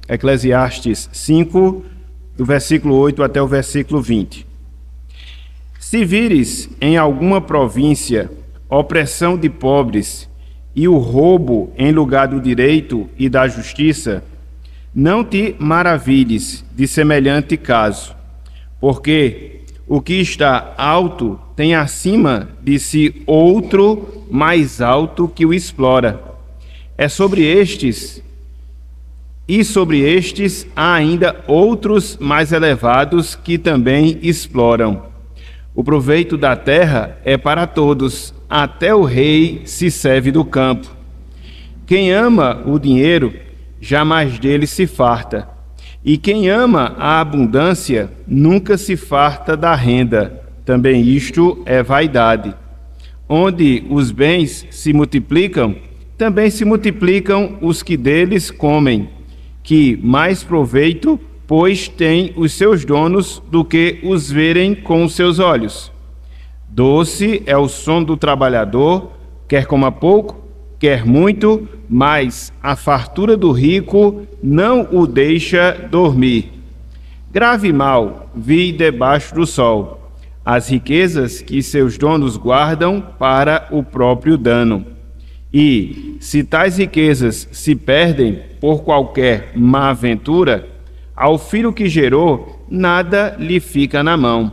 Eclesiastes 5, do versículo 8 até o versículo 20. Se vires em alguma província opressão de pobres e o roubo em lugar do direito e da justiça, não te maravilhes de semelhante caso, porque o que está alto tem acima de si outro mais alto que o explora. Sobre estes há ainda outros mais elevados que também exploram. O proveito da terra é para todos, até o rei se serve do campo. Quem ama o dinheiro, jamais dele se farta, e quem ama a abundância, nunca se farta da renda. Também isto é vaidade. Onde os bens se multiplicam, também se multiplicam os que deles comem, que mais proveito, pois têm os seus donos do que os verem com os seus olhos. Doce é o som do trabalhador, quer coma pouco, quer muito, mas a fartura do rico não o deixa dormir. Grave mal vi debaixo do sol, as riquezas que seus donos guardam para o próprio dano. E, se tais riquezas se perdem por qualquer má aventura, ao filho que gerou, nada lhe fica na mão.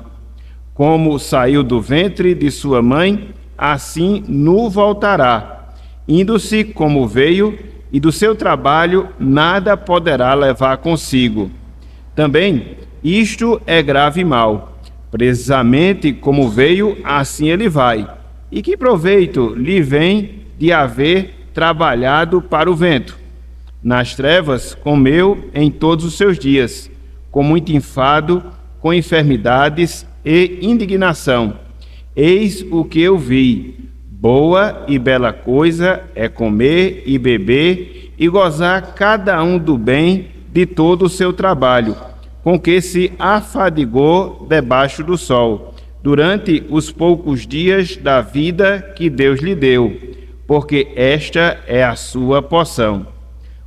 Como saiu do ventre de sua mãe, assim nu voltará, indo-se como veio, e do seu trabalho nada poderá levar consigo. Também isto é grave mal. Precisamente como veio, assim ele vai. E que proveito lhe vem de haver trabalhado para o vento? Nas trevas comeu em todos os seus dias, com muito enfado, com enfermidades e indignação. Eis o que eu vi: boa e bela coisa é comer e beber e gozar cada um do bem de todo o seu trabalho, com que se afadigou debaixo do sol, durante os poucos dias da vida que Deus lhe deu, porque esta é a sua porção.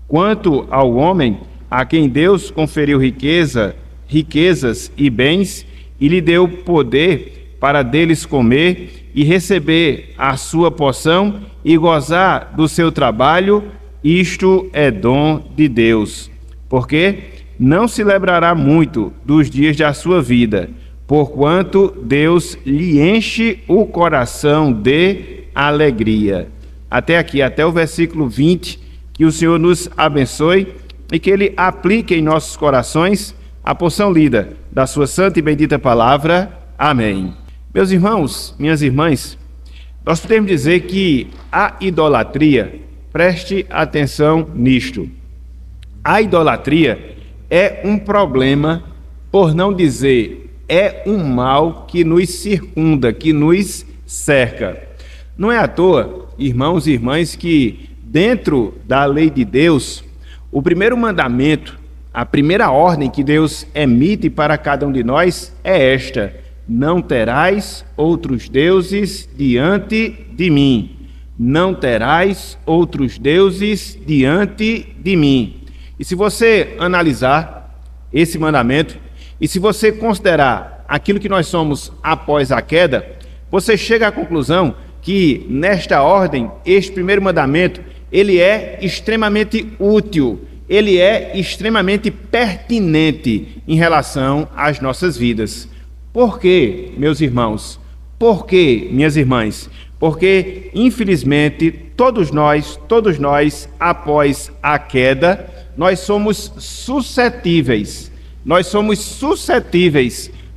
Quanto ao homem, a quem Deus conferiu riquezas e bens, e lhe deu poder para deles comer e receber a sua porção e gozar do seu trabalho, isto é dom de Deus. Porque não se lembrará muito dos dias da sua vida, porquanto Deus lhe enche o coração de alegria. Até aqui, até o versículo 20, que o Senhor nos abençoe e que Ele aplique em nossos corações a porção lida da sua santa e bendita palavra. Amém. Meus irmãos, minhas irmãs, nós podemos dizer que a idolatria, preste atenção nisto, a idolatria é um problema, por não dizer, é um mal que nos circunda, que nos cerca. Não é à toa, irmãos e irmãs, que dentro da lei de Deus, o primeiro mandamento, a primeira ordem que Deus emite para cada um de nós é esta: não terás outros deuses diante de mim. Não terás outros deuses diante de mim. E se você analisar esse mandamento, e se você considerar aquilo que nós somos após a queda, você chega à conclusão que nesta ordem, este primeiro mandamento, ele é extremamente útil, ele é extremamente pertinente em relação às nossas vidas. Por quê, meus irmãos? Por quê, minhas irmãs? Porque, infelizmente, todos nós, após a queda, nós somos suscetíveis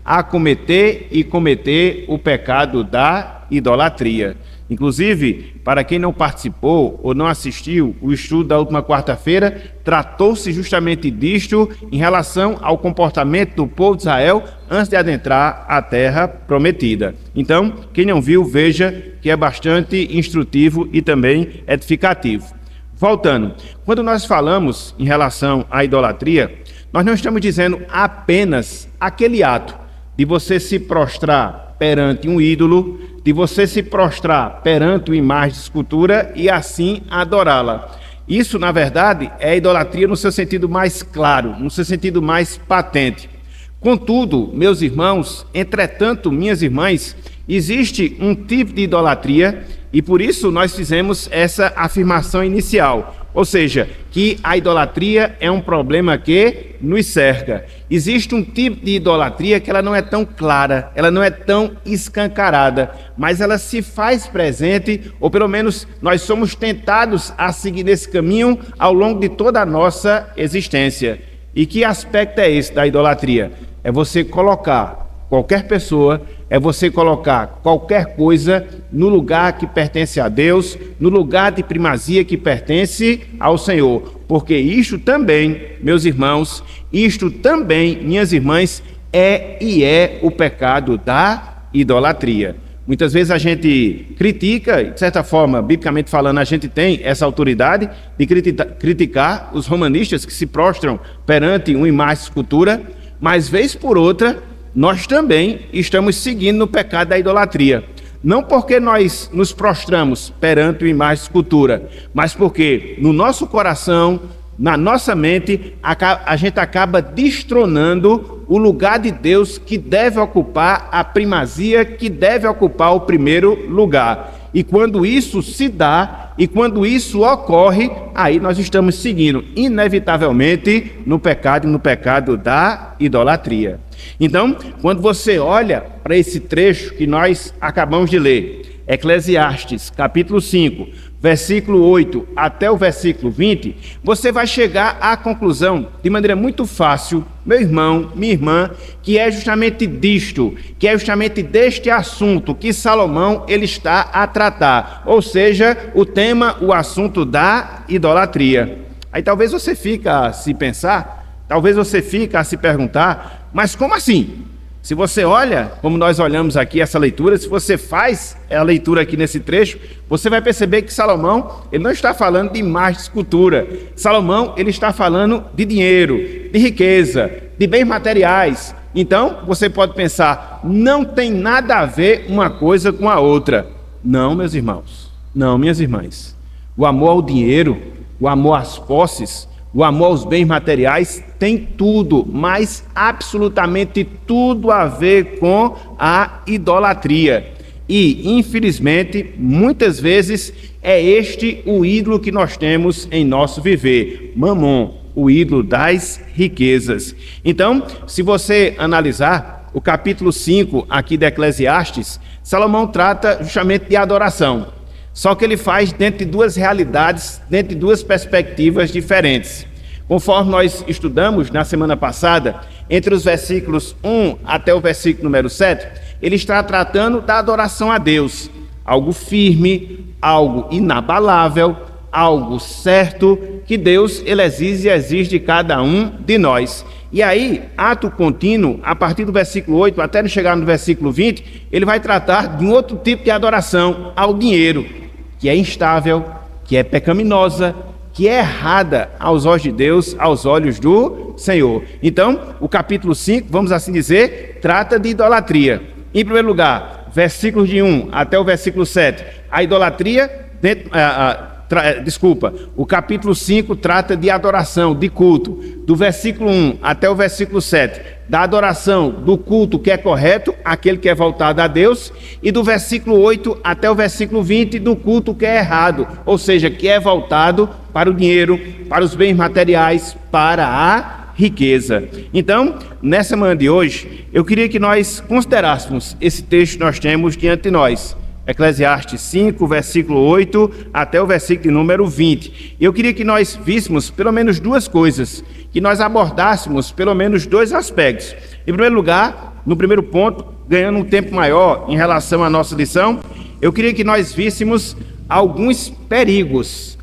a cometer o pecado da idolatria. Inclusive, para quem não participou ou não assistiu o estudo da última quarta-feira, tratou-se justamente disto em relação ao comportamento do povo de Israel antes de adentrar a terra prometida. Então, quem não viu, veja que é bastante instrutivo e também edificativo. Voltando, quando nós falamos em relação à idolatria, nós não estamos dizendo apenas aquele ato de você se prostrar perante um ídolo, de você se prostrar perante uma imagem de escultura e assim adorá-la. Isso, na verdade, é a idolatria no seu sentido mais claro, no seu sentido mais patente. Contudo, meus irmãos, entretanto, minhas irmãs, existe um tipo de idolatria e por isso nós fizemos essa afirmação inicial, ou seja, que a idolatria é um problema que nos cerca. Existe um tipo de idolatria que ela não é tão clara, ela não é tão escancarada, mas ela se faz presente, ou pelo menos nós somos tentados a seguir nesse caminho ao longo de toda a nossa existência. E que aspecto é esse da idolatria? É você colocar qualquer pessoa, é você colocar qualquer coisa no lugar que pertence a Deus, no lugar de primazia que pertence ao Senhor. Porque isto também, meus irmãos, isto também, minhas irmãs, é o pecado da idolatria. Muitas vezes a gente critica, de certa forma, biblicamente falando, a gente tem essa autoridade de criticar os romanistas que se prostram perante uma imagem de escultura, mas vez por outra, nós também estamos seguindo no pecado da idolatria. Não porque nós nos prostramos perante uma imagem de escultura, mas porque no nosso coração, na nossa mente, a gente acaba destronando o lugar de Deus que deve ocupar a primazia, que deve ocupar o primeiro lugar. E quando isso se dá, e quando isso ocorre, aí nós estamos seguindo inevitavelmente no pecado da idolatria. Então, quando você olha para esse trecho que nós acabamos de ler, Eclesiastes, capítulo 5, versículo 8 até o versículo 20, você vai chegar à conclusão, de maneira muito fácil, meu irmão, minha irmã, que é justamente disto, que é justamente deste assunto que Salomão ele está a tratar, ou seja, o tema, o assunto da idolatria. Aí talvez você fica a se pensar, talvez você fica a se perguntar, mas como assim? Se você olha, como nós olhamos aqui essa leitura, se você faz a leitura aqui nesse trecho, você vai perceber que Salomão, ele não está falando de imagem de escultura. Salomão, ele está falando de dinheiro, de riqueza, de bens materiais. Então, você pode pensar, não tem nada a ver uma coisa com a outra. Não, meus irmãos, não, minhas irmãs. O amor ao dinheiro, o amor às posses, o amor aos bens materiais tem tudo, mas absolutamente tudo a ver com a idolatria. E, infelizmente, muitas vezes é este o ídolo que nós temos em nosso viver, Mamon, o ídolo das riquezas. Então, se você analisar o capítulo 5 aqui de Eclesiastes, Salomão trata justamente de adoração. Só que ele faz dentro de duas realidades, dentro de duas perspectivas diferentes. Conforme nós estudamos na semana passada, entre os versículos 1 até o versículo número 7, ele está tratando da adoração a Deus. Algo firme, algo inabalável, algo certo, que Deus ele exige de cada um de nós. E aí, ato contínuo, a partir do versículo 8 até chegar no versículo 20, ele vai tratar de um outro tipo de adoração ao dinheiro, que é instável, que é pecaminosa, que é errada aos olhos de Deus, aos olhos do Senhor. Então, o capítulo 5, vamos assim dizer, trata de idolatria. Em primeiro lugar, versículos de 1 até o versículo 7, a idolatria, o capítulo 5 trata de adoração, de culto. Do versículo 1 até o versículo 7, da adoração, do culto que é correto, aquele que é voltado a Deus, e do versículo 8 até o versículo 20, do culto que é errado, ou seja, que é voltado para o dinheiro, para os bens materiais, para a riqueza. Então, nessa manhã de hoje, eu queria que nós considerássemos esse texto que nós temos diante de nós. Eclesiastes 5, versículo 8 até o versículo número 20. Eu queria que nós víssemos pelo menos duas coisas, que nós abordássemos pelo menos dois aspectos. Em primeiro lugar, no primeiro ponto, ganhando um tempo maior em relação à nossa lição, eu queria que nós víssemos alguns perigos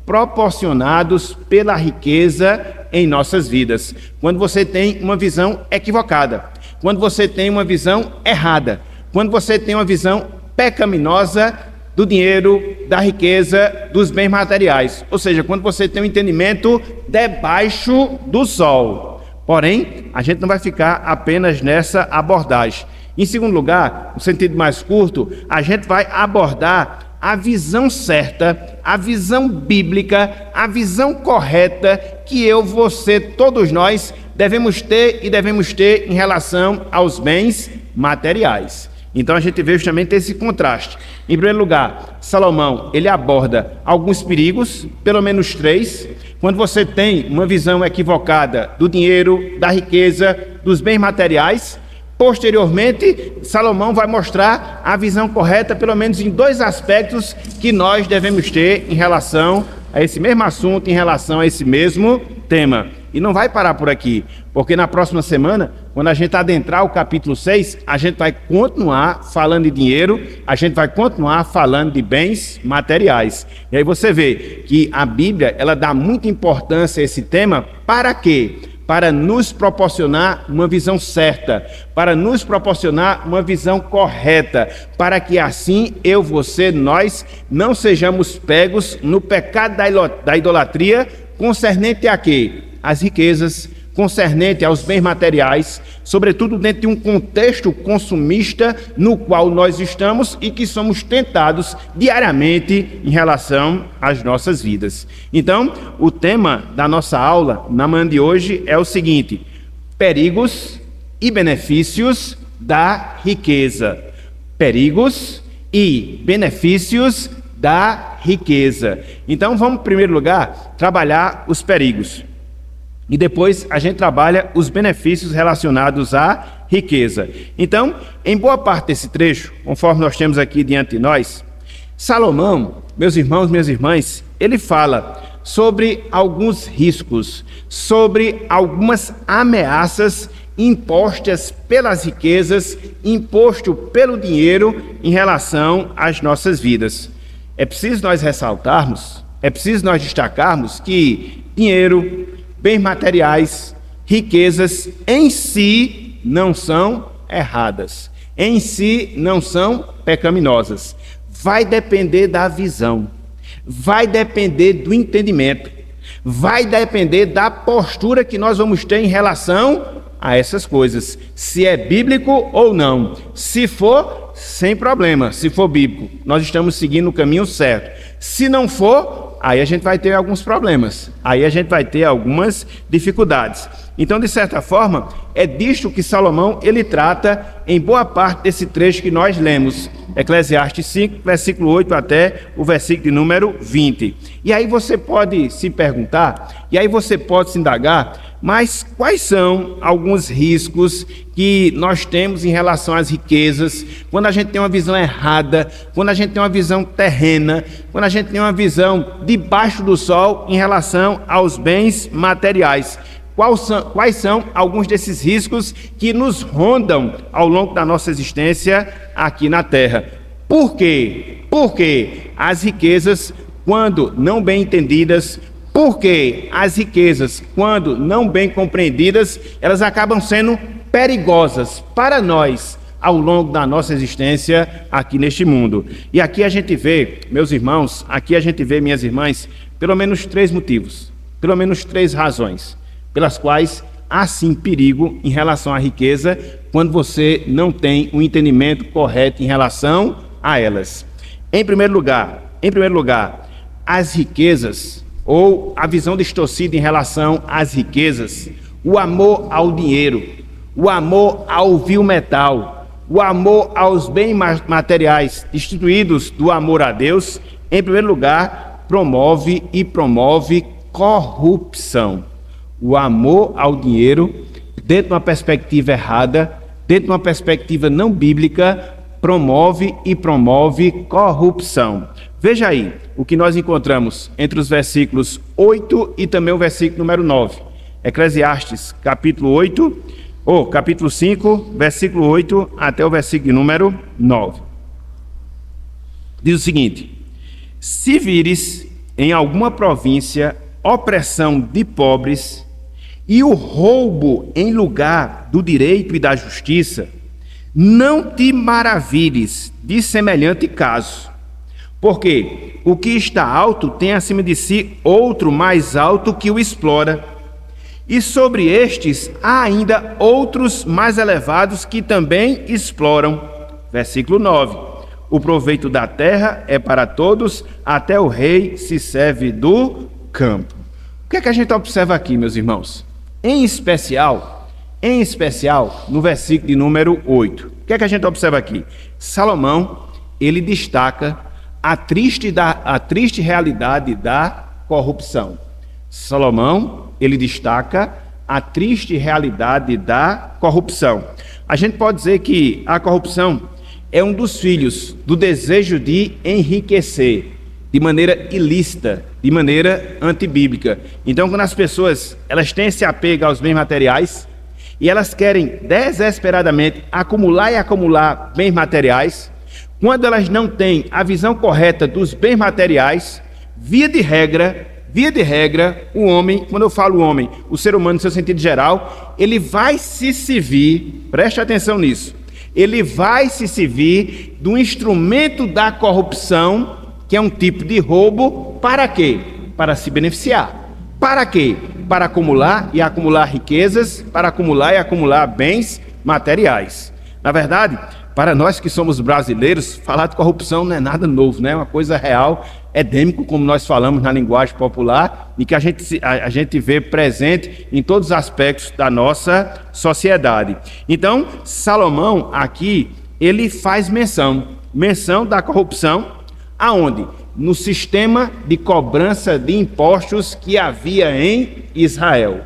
proporcionados pela riqueza em nossas vidas. Quando você tem uma visão equivocada, quando você tem uma visão errada, quando você tem uma visão pecaminosa do dinheiro, da riqueza, dos bens materiais. Ou seja, quando você tem um entendimento debaixo do sol. Porém, a gente não vai ficar apenas nessa abordagem. Em segundo lugar, no sentido mais curto, a gente vai abordar a visão certa, a visão bíblica, a visão correta que eu, você, todos nós devemos ter em relação aos bens materiais. Então a gente vê justamente esse contraste. Em primeiro lugar, Salomão, ele aborda alguns perigos, pelo menos 3. Quando você tem uma visão equivocada do dinheiro, da riqueza, dos bens materiais, posteriormente, Salomão vai mostrar a visão correta, pelo menos em 2 aspectos que nós devemos ter em relação a esse mesmo assunto, em relação a esse mesmo tema. E não vai parar por aqui, porque na próxima semana, quando a gente adentrar o capítulo 6, a gente vai continuar falando de dinheiro, a gente vai continuar falando de bens materiais. E aí você vê que a Bíblia, ela dá muita importância a esse tema. Para quê? Para nos proporcionar uma visão certa, para nos proporcionar uma visão correta, para que assim eu, você, nós não sejamos pegos no pecado da idolatria concernente a quê? As riquezas, concernente aos bens materiais, sobretudo dentro de um contexto consumista no qual nós estamos e que somos tentados diariamente em relação às nossas vidas. Então, o tema da nossa aula na manhã de hoje é o seguinte: perigos e benefícios da riqueza. Perigos e benefícios da riqueza. Então, vamos, em primeiro lugar, trabalhar os perigos. E depois a gente trabalha os benefícios relacionados à riqueza. Então, em boa parte desse trecho, conforme nós temos aqui diante de nós, Salomão, meus irmãos, minhas irmãs, ele fala sobre alguns riscos, sobre algumas ameaças impostas pelas riquezas, imposto pelo dinheiro em relação às nossas vidas. É preciso nós ressaltarmos, é preciso nós destacarmos que dinheiro, bens materiais, riquezas em si não são erradas, em si não são pecaminosas. Vai depender da visão, vai depender do entendimento, vai depender da postura que nós vamos ter em relação a essas coisas, se é bíblico ou não. Se for, sem problema, se for bíblico, nós estamos seguindo o caminho certo. Se não for, aí a gente vai ter alguns problemas, aí a gente vai ter algumas dificuldades. Então, de certa forma, é disto que Salomão ele trata em boa parte desse trecho que nós lemos, Eclesiastes 5, versículo 8 até o versículo de número 20. E aí você pode se perguntar, e aí você pode se indagar, mas quais são alguns riscos que nós temos em relação às riquezas, quando a gente tem uma visão errada, quando a gente tem uma visão terrena, quando a gente tem uma visão debaixo do sol em relação aos bens materiais? Quais são alguns desses riscos que nos rondam ao longo da nossa existência aqui na Terra? Por quê? Porque as riquezas, quando não bem entendidas, porque as riquezas, quando não bem compreendidas, elas acabam sendo perigosas para nós ao longo da nossa existência aqui neste mundo. E aqui a gente vê, meus irmãos, aqui a gente vê, minhas irmãs, pelo menos 3 motivos, pelo menos 3 razões, pelas quais há sim perigo em relação à riqueza, quando você não tem um entendimento correto em relação a elas. Em primeiro lugar, as riquezas, ou a visão distorcida em relação às riquezas, o amor ao dinheiro, o amor ao vil metal, o amor aos bens materiais, destituídos do amor a Deus, em primeiro lugar, promove corrupção. O amor ao dinheiro, dentro de uma perspectiva errada, dentro de uma perspectiva não bíblica, promove corrupção. Veja aí o que nós encontramos entre os versículos 8 e também o versículo número 9. Eclesiastes, capítulo 5, versículo 8 até o versículo número 9. Diz o seguinte: se vires em alguma província opressão de pobres e o roubo em lugar do direito e da justiça, não te maravilhes de semelhante caso, porque o que está alto tem acima de si outro mais alto que o explora, e sobre estes há ainda outros mais elevados que também exploram. Versículo 9. o proveito da terra é para todos, até o rei se serve do campo. O que é que a gente observa aqui, meus irmãos? Em especial, no versículo de número 8. O que é que a gente observa aqui? Salomão, ele destaca a triste realidade da corrupção. Salomão, ele destaca a triste realidade da corrupção. A gente pode dizer que a corrupção é um dos filhos do desejo de enriquecer de maneira ilícita, de maneira antibíblica. Então, quando as pessoas elas têm esse apego aos bens materiais e elas querem desesperadamente acumular e acumular bens materiais, quando elas não têm a visão correta dos bens materiais, via de regra, o homem, quando eu falo homem, o ser humano no seu sentido geral, ele vai se servir, preste atenção nisso, ele vai se servir do instrumento da corrupção, que é um tipo de roubo, para quê? Para se beneficiar. Para quê? Para acumular e acumular riquezas, para acumular e acumular bens materiais. Na verdade, para nós que somos brasileiros, falar de corrupção não é nada novo, né? É uma coisa real, endêmico, como nós falamos na linguagem popular, e que a gente vê presente em todos os aspectos da nossa sociedade. Então, Salomão aqui, ele faz menção da corrupção, aonde? No sistema de cobrança de impostos que havia em Israel.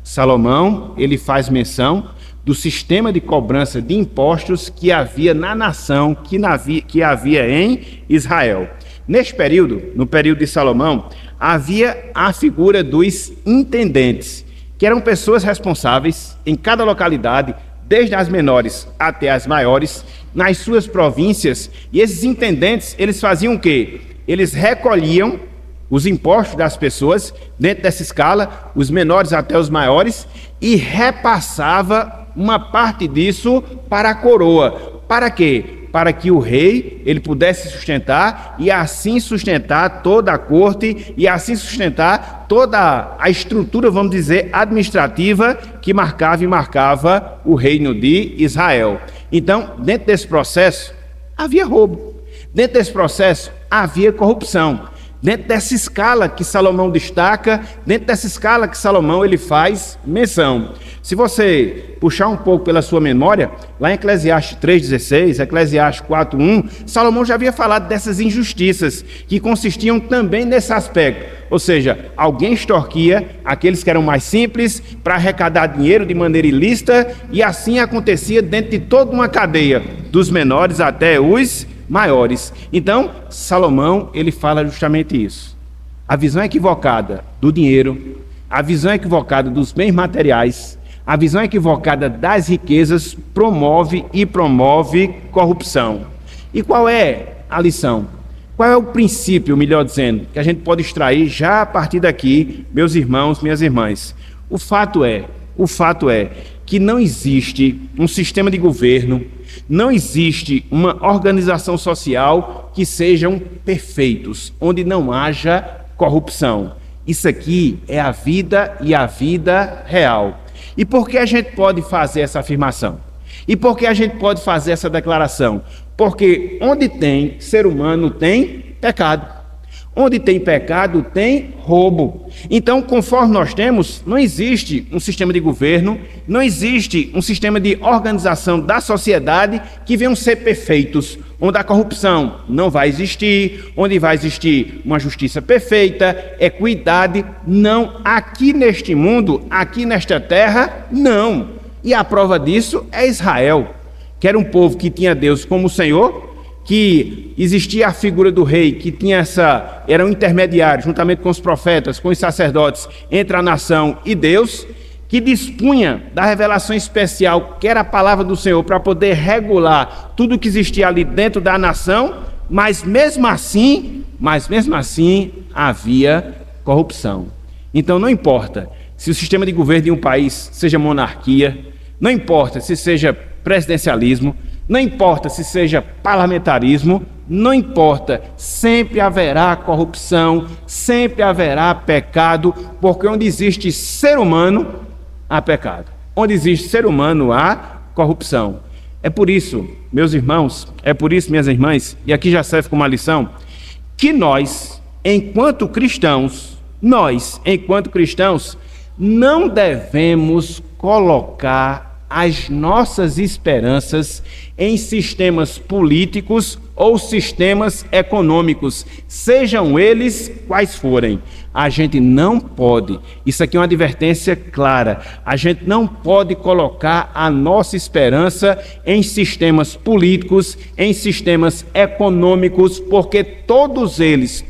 Salomão, ele faz menção do sistema de cobrança de impostos que havia na nação, que havia em Israel. Neste período, no período de Salomão, havia a figura dos intendentes, que eram pessoas responsáveis em cada localidade, desde as menores até as maiores, nas suas províncias, e esses intendentes, eles faziam o quê? Eles recolhiam os impostos das pessoas, dentro dessa escala, os menores até os maiores, e repassava uma parte disso para a coroa. Para quê? Para que o rei ele pudesse sustentar e assim sustentar toda a corte e assim sustentar toda a estrutura, vamos dizer, administrativa que marcava o reino de Israel. Então, dentro desse processo, havia roubo. Dentro desse processo, havia corrupção. Dentro dessa escala que Salomão destaca, dentro dessa escala que Salomão ele faz menção. Se você puxar um pouco pela sua memória, lá em Eclesiastes 3,16, Eclesiastes 4,1, Salomão já havia falado dessas injustiças, que consistiam também nesse aspecto. Ou seja, alguém extorquia aqueles que eram mais simples para arrecadar dinheiro de maneira ilícita, e assim acontecia dentro de toda uma cadeia, dos menores até os maiores. Então, Salomão, ele fala justamente isso. A visão equivocada do dinheiro, a visão equivocada dos bens materiais, a visão equivocada das riquezas promove corrupção. E qual é a lição? Qual é o princípio, melhor dizendo, que a gente pode extrair já a partir daqui, meus irmãos, minhas irmãs? O fato é que não existe um sistema de governo, não existe uma organização social que sejam perfeitos, onde não haja corrupção. Isso aqui é a vida e a vida real. E por que a gente pode fazer essa afirmação? E por que a gente pode fazer essa declaração? Porque onde tem ser humano tem pecado. Onde tem pecado, tem roubo. Então, conforme nós temos, não existe um sistema de governo, não existe um sistema de organização da sociedade que venham ser perfeitos, onde a corrupção não vai existir, onde vai existir uma justiça perfeita, equidade. Não, aqui neste mundo, aqui nesta terra, não. E a prova disso é Israel, que era um povo que tinha Deus como Senhor, que existia a figura do rei, que tinha era um intermediário, juntamente com os profetas, com os sacerdotes, entre a nação e Deus, que dispunha da revelação especial, que era a palavra do Senhor, para poder regular tudo o que existia ali dentro da nação, mas mesmo assim havia corrupção. Então não importa se o sistema de governo de um país seja monarquia, não importa se seja presidencialismo, não importa se seja parlamentarismo, não importa, sempre haverá corrupção, sempre haverá pecado, porque onde existe ser humano, há pecado. Onde existe ser humano, há corrupção. É por isso, meus irmãos, é por isso, minhas irmãs, e aqui já serve como uma lição, que nós, enquanto cristãos, não devemos colocar as nossas esperanças em sistemas políticos ou sistemas econômicos, sejam eles quais forem. A gente não pode, isso aqui é uma advertência clara, a gente não pode colocar a nossa esperança em sistemas políticos, em sistemas econômicos, porque todos eles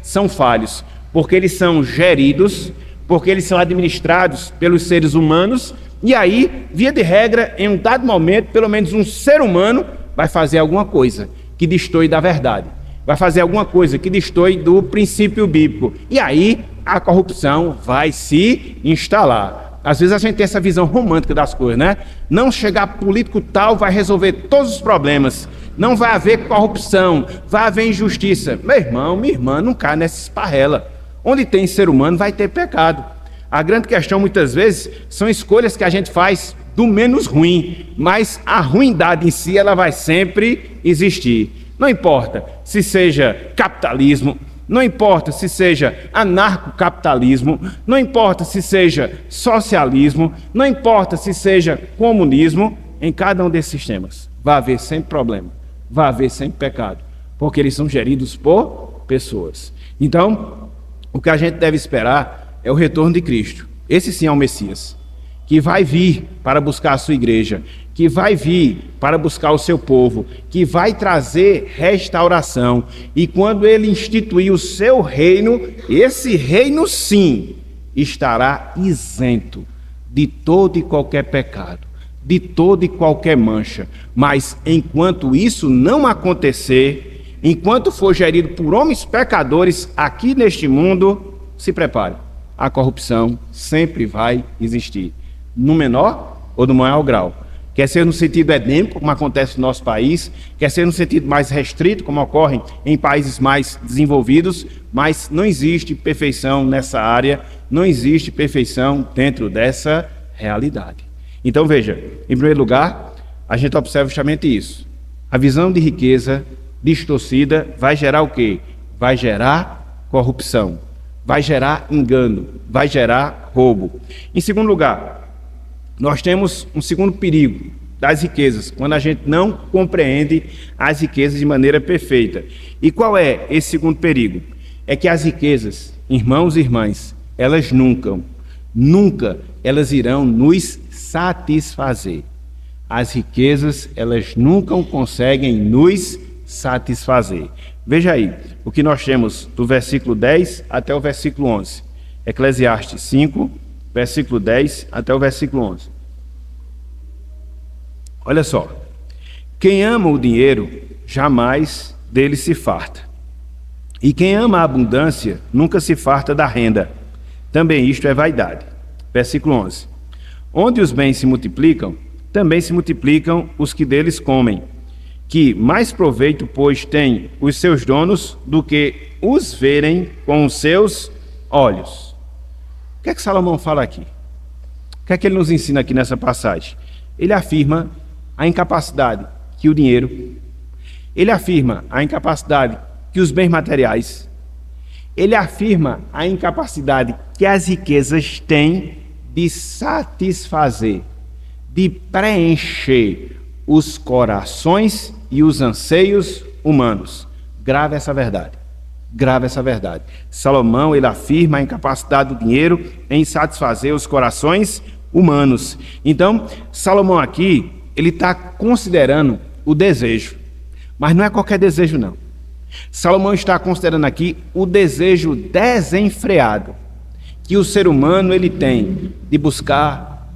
são falhos, porque eles são geridos, porque eles são administrados pelos seres humanos. E aí, via de regra, em um dado momento, pelo menos um ser humano vai fazer alguma coisa que destoe da verdade, vai fazer alguma coisa que destoe do princípio bíblico. E aí, a corrupção vai se instalar. Às vezes a gente tem essa visão romântica das coisas, né? Não chegar político tal vai resolver todos os problemas. Não vai haver corrupção, vai haver injustiça. Meu irmão, minha irmã, não cai nessa esparrela. Onde tem ser humano vai ter pecado. A grande questão, muitas vezes, são escolhas que a gente faz do menos ruim, mas a ruindade em si, ela vai sempre existir. Não importa se seja capitalismo, não importa se seja anarcocapitalismo, não importa se seja socialismo, não importa se seja comunismo, em cada um desses sistemas vai haver sempre problema, vai haver sempre pecado, porque eles são geridos por pessoas. Então, o que a gente deve esperar é o retorno de Cristo. Esse sim é o Messias, que vai vir para buscar a sua igreja, que vai vir para buscar o seu povo, que vai trazer restauração. E quando ele instituir o seu reino, esse reino sim estará isento de todo e qualquer pecado, de toda e qualquer mancha. Mas enquanto isso não acontecer, enquanto for gerido por homens pecadores aqui neste mundo, se prepare. A corrupção sempre vai existir, no menor ou no maior grau. Quer ser no sentido edêmico, como acontece no nosso país, quer ser no sentido mais restrito, como ocorre em países mais desenvolvidos, mas não existe perfeição nessa área, não existe perfeição dentro dessa realidade. Então veja, em primeiro lugar, a gente observa justamente isso. A visão de riqueza distorcida vai gerar o quê? Vai gerar corrupção. Vai gerar engano, vai gerar roubo. Em segundo lugar, nós temos um segundo perigo das riquezas, quando a gente não compreende as riquezas de maneira perfeita. E qual é esse segundo perigo? É que as riquezas, irmãos e irmãs, elas nunca elas irão nos satisfazer. As riquezas, elas nunca conseguem nos satisfazer. Veja aí, o que nós temos do versículo 10 até o versículo 11. Eclesiastes 5, versículo 10 até o versículo 11. Olha só. Quem ama o dinheiro, jamais dele se farta. E quem ama a abundância, nunca se farta da renda. Também isto é vaidade. Versículo 11. Onde os bens se multiplicam, também se multiplicam os que deles comem. Que mais proveito, pois, têm os seus donos do que os verem com os seus olhos. O que é que Salomão fala aqui? O que é que ele nos ensina aqui nessa passagem? Ele afirma a incapacidade que o dinheiro, ele afirma a incapacidade que os bens materiais, ele afirma a incapacidade que as riquezas têm de satisfazer, de preencher os corações e os anseios humanos. Grave essa verdade. Grave essa verdade. Salomão, ele afirma a incapacidade do dinheiro em satisfazer os corações humanos. Então, Salomão aqui, ele está considerando o desejo. Mas não é qualquer desejo, não. Salomão está considerando aqui o desejo desenfreado que o ser humano ele tem de buscar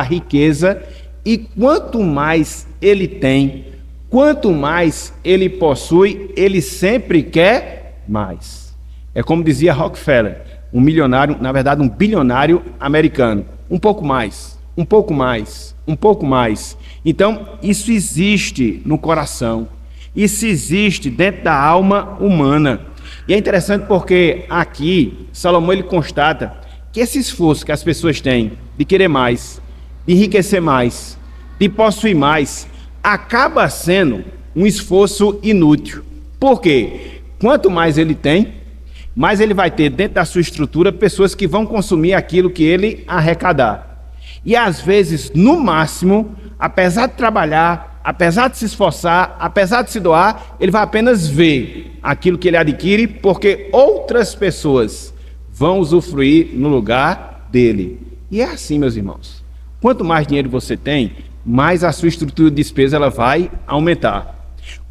riqueza, e quanto mais ele tem, quanto mais ele possui, ele sempre quer mais. É como dizia Rockefeller, um milionário, na verdade um bilionário americano, um pouco mais, um pouco mais, um pouco mais. Então isso existe no coração, isso existe dentro da alma humana. E é interessante porque aqui Salomão ele constata que esse esforço que as pessoas têm de querer mais, de enriquecer mais, de possuir mais, acaba sendo um esforço inútil. Por quê? Quanto mais ele tem, mais ele vai ter dentro da sua estrutura pessoas que vão consumir aquilo que ele arrecadar. E às vezes, no máximo, apesar de trabalhar, apesar de se esforçar, apesar de se doar, ele vai apenas ver aquilo que ele adquire, porque outras pessoas vão usufruir no lugar dele. E é assim, meus irmãos. Quanto mais dinheiro você tem, mais a sua estrutura de despesa ela vai aumentar.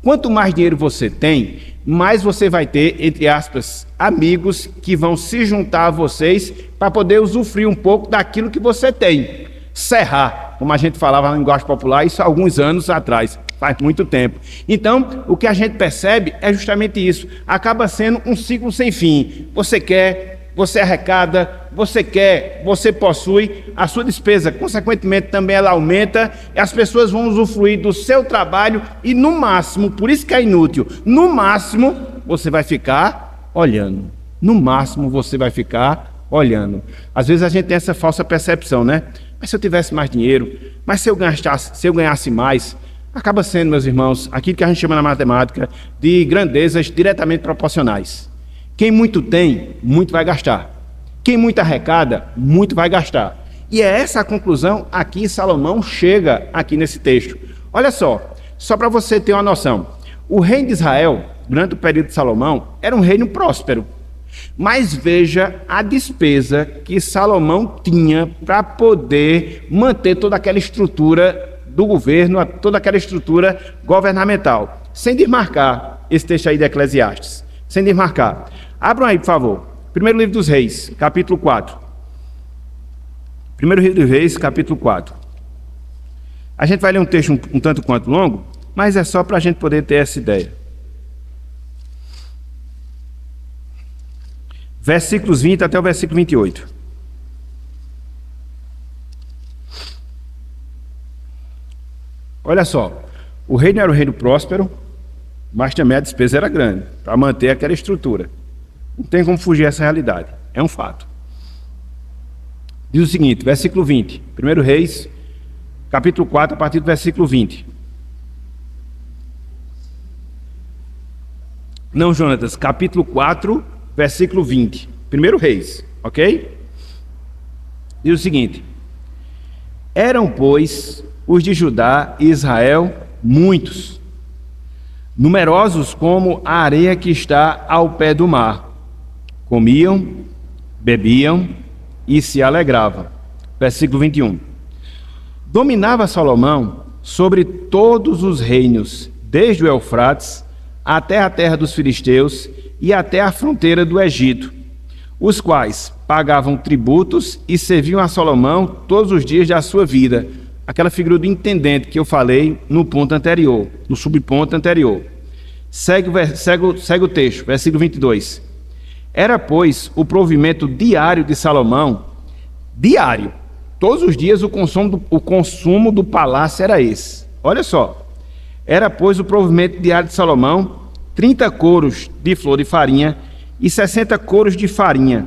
Quanto mais dinheiro você tem, mais você vai ter, entre aspas, amigos que vão se juntar a vocês para poder usufruir um pouco daquilo que você tem. Serrar, como a gente falava na linguagem popular, isso há alguns anos atrás, faz muito tempo. Então, o que a gente percebe é justamente isso. Acaba sendo um ciclo sem fim. Você quer, você arrecada, você quer, você possui, a sua despesa, consequentemente, também ela aumenta, e as pessoas vão usufruir do seu trabalho e, no máximo, por isso que é inútil, no máximo, você vai ficar olhando. No máximo, você vai ficar olhando. Às vezes a gente tem essa falsa percepção, né? Mas se eu tivesse mais dinheiro, mas se eu ganhasse mais, acaba sendo, meus irmãos, aquilo que a gente chama na matemática de grandezas diretamente proporcionais. Quem muito tem, muito vai gastar. Quem muito arrecada, muito vai gastar. E é essa a conclusão a que Salomão chega aqui nesse texto. Olha só para você ter uma noção. O reino de Israel, durante o período de Salomão, era um reino próspero. Mas veja a despesa que Salomão tinha para poder manter toda aquela estrutura do governo, toda aquela estrutura governamental. Sem desmarcar esse texto aí de Eclesiastes. Sem desmarcar. Abram aí, por favor. Primeiro livro dos Reis, capítulo 4. Primeiro livro dos Reis, capítulo 4. A gente vai ler um texto um tanto quanto longo, mas é só para a gente poder ter essa ideia. Versículos 20 até o versículo 28. Olha só, o reino era um reino próspero, mas também a despesa era grande, para manter aquela estrutura. Não tem como fugir dessa realidade, é um fato. Diz o seguinte, versículo 20, 1 Reis, capítulo 4, a partir do versículo 20. Não, Jonatas, capítulo 4, versículo 20, 1 Reis, ok? Diz o seguinte: eram, pois, os de Judá e Israel muitos, numerosos como a areia que está ao pé do mar. Comiam, bebiam e se alegravam. Versículo 21. Dominava Salomão sobre todos os reinos, desde o Eufrates até a terra dos filisteus e até a fronteira do Egito, os quais pagavam tributos e serviam a Salomão todos os dias da sua vida. Aquela figura do intendente que eu falei no ponto anterior, no subponto anterior. Segue o texto, versículo 22. Era, pois, o provimento diário de Salomão, diário, todos os dias o consumo do palácio era esse. Olha só, era, pois, o provimento diário de Salomão, 30 coros de flor de farinha e 60 coros de farinha,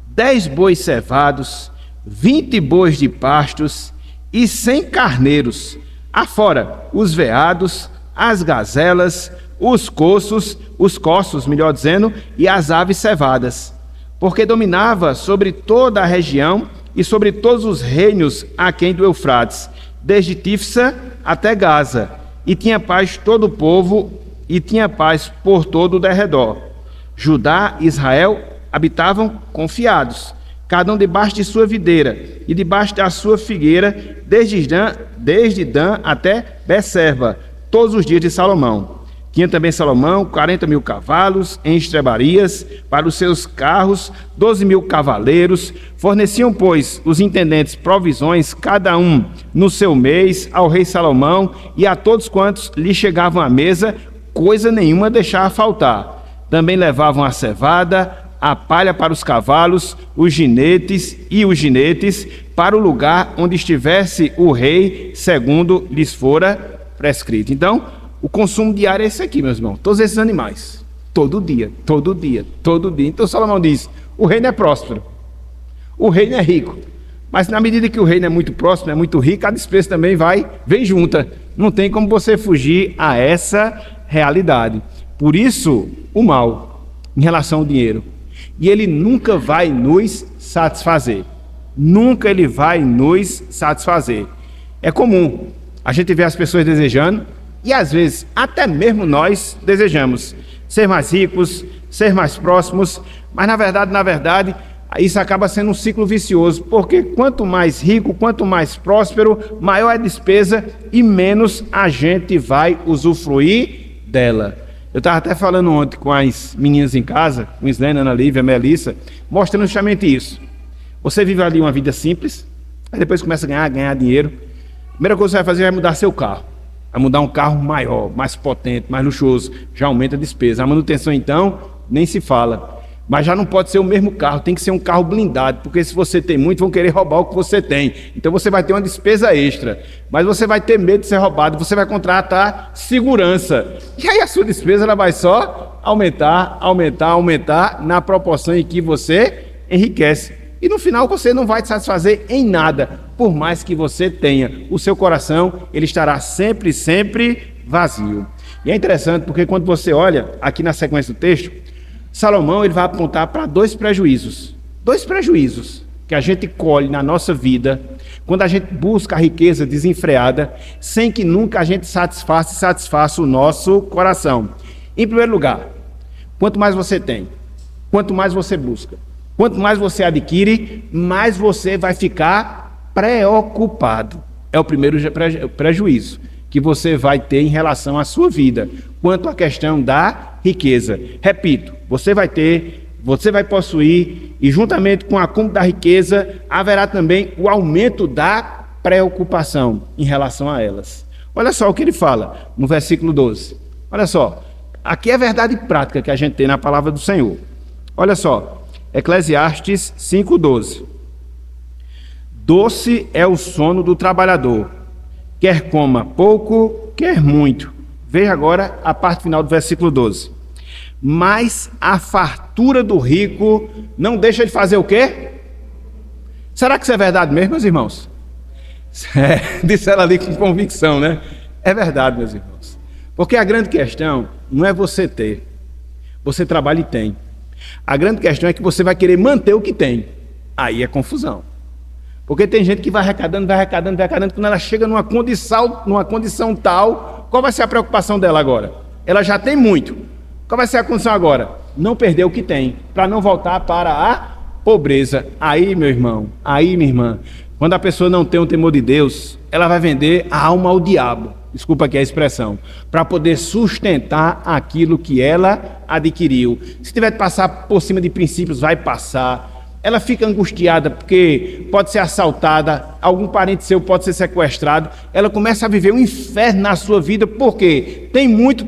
10 bois cevados, 20 bois de pastos e 100 carneiros, afora os veados, as gazelas, os coços, melhor dizendo, e as aves cevadas, porque dominava sobre toda a região e sobre todos os reinos aquém do Eufrates, desde Tifsa até Gaza, e tinha paz todo o povo, e tinha paz por todo o derredor. Judá e Israel habitavam confiados, cada um debaixo de sua videira e debaixo da sua figueira, desde Dan até Becerba, todos os dias de Salomão. Tinha também Salomão 40.000 cavalos em estrebarias para os seus carros, 12.000 cavaleiros. Forneciam, pois, os intendentes provisões, cada um no seu mês, ao rei Salomão e a todos quantos lhe chegavam à mesa, coisa nenhuma deixava faltar. Também levavam a cevada, a palha para os cavalos, os ginetes para o lugar onde estivesse o rei, segundo lhes fora prescrito. Então, o consumo diário é esse aqui, meus irmãos. Todos esses animais. Todo dia. Então Salomão diz, o reino é próspero. O reino é rico. Mas na medida que o reino é muito próximo, é muito rico, a despesa também vem junta. Não tem como você fugir a essa realidade. Por isso, o mal em relação ao dinheiro. E ele nunca vai nos satisfazer. Nunca ele vai nos satisfazer. É comum a gente ver as pessoas desejando, e às vezes até mesmo nós desejamos ser mais ricos, ser mais próximos, mas na verdade, isso acaba sendo um ciclo vicioso, porque quanto mais rico, quanto mais próspero, maior é a despesa e menos a gente vai usufruir dela. Eu estava até falando ontem com as meninas em casa, com Islene, Ana Lívia, Melissa, mostrando justamente isso. Você vive ali uma vida simples, aí depois começa a ganhar dinheiro. A primeira coisa que você vai fazer é mudar seu carro. Vai mudar um carro maior, mais potente, mais luxuoso. Já aumenta a despesa. A manutenção, então, nem se fala. Mas já não pode ser o mesmo carro, tem que ser um carro blindado, porque se você tem muito, vão querer roubar o que você tem. Então você vai ter uma despesa extra, mas você vai ter medo de ser roubado, você vai contratar segurança. E aí a sua despesa ela vai só aumentar na proporção em que você enriquece. E no final você não vai te satisfazer em nada, por mais que você tenha. O seu coração, ele estará sempre vazio. E é interessante porque quando você olha aqui na sequência do texto, Salomão ele vai apontar para dois prejuízos que a gente colhe na nossa vida quando a gente busca a riqueza desenfreada sem que nunca a gente satisfaça o nosso coração. Em primeiro lugar, quanto mais você tem, quanto mais você busca, quanto mais você adquire, mais você vai ficar preocupado. É o primeiro prejuízo que você vai ter em relação à sua vida, quanto à questão da riqueza. Repito, você vai possuir, e juntamente com o acúmulo da riqueza, haverá também o aumento da preocupação em relação a elas. Olha só o que ele fala no versículo 12. Olha só, aqui é a verdade prática que a gente tem na palavra do Senhor. Olha só, Eclesiastes 5:12. Doce é o sono do trabalhador, quer coma pouco, quer muito. Veja agora a parte final do versículo 12. Mas a fartura do rico não deixa de fazer o quê? Será que isso é verdade mesmo, meus irmãos? Disse ela ali com convicção, né? É verdade, meus irmãos. Porque a grande questão não é você ter. Você trabalha e tem. A grande questão é que você vai querer manter o que tem. Aí é confusão. Porque tem gente que vai arrecadando, quando ela chega numa condição tal, qual vai ser a preocupação dela agora? Ela já tem muito. Qual vai ser a condição agora? Não perder o que tem, para não voltar para a pobreza. Aí, meu irmão, aí, minha irmã, quando a pessoa não tem o temor de Deus, ela vai vender a alma ao diabo, desculpa aqui a expressão, para poder sustentar aquilo que ela adquiriu. Se tiver que passar por cima de princípios, vai passar. Ela fica angustiada porque pode ser assaltada, algum parente seu pode ser sequestrado. Ela começa a viver um inferno na sua vida, porque tem muito,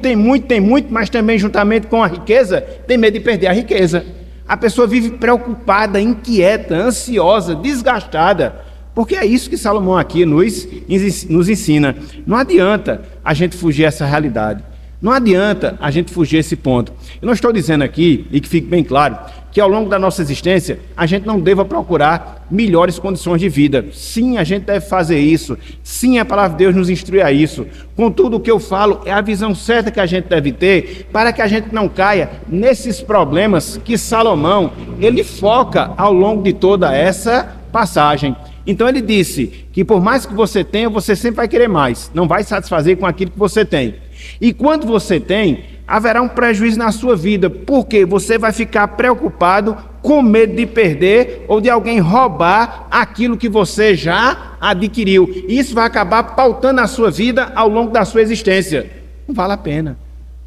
mas também juntamente com a riqueza, tem medo de perder a riqueza. A pessoa vive preocupada, inquieta, ansiosa, desgastada, porque é isso que Salomão aqui nos ensina. Não adianta a gente fugir essa realidade. Não adianta a gente fugir esse ponto. Eu não estou dizendo aqui, e que fique bem claro, que ao longo da nossa existência a gente não deva procurar melhores condições de vida. Sim, a gente deve fazer isso. Sim, a palavra de Deus nos instrui a isso. Contudo, o que eu falo é a visão certa que a gente deve ter para que a gente não caia nesses problemas que Salomão, ele foca ao longo de toda essa passagem. Então ele disse que por mais que você tenha, você sempre vai querer mais. Não vai satisfazer com aquilo que você tem. E quando você tem, haverá um prejuízo na sua vida, porque você vai ficar preocupado, com medo de perder ou de alguém roubar aquilo que você já adquiriu. E isso vai acabar pautando a sua vida ao longo da sua existência. Não vale a pena.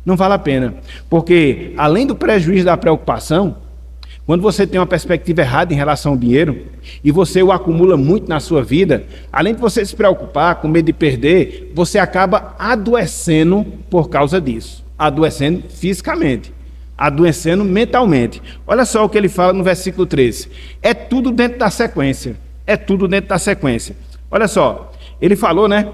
Não vale a pena. Porque além do prejuízo da preocupação, quando você tem uma perspectiva errada em relação ao dinheiro e você o acumula muito na sua vida, além de você se preocupar com medo de perder, você acaba adoecendo por causa disso. Adoecendo fisicamente, adoecendo mentalmente. Olha só o que ele fala no versículo 13. É tudo dentro da sequência. É tudo dentro da sequência. Olha só, ele falou, né,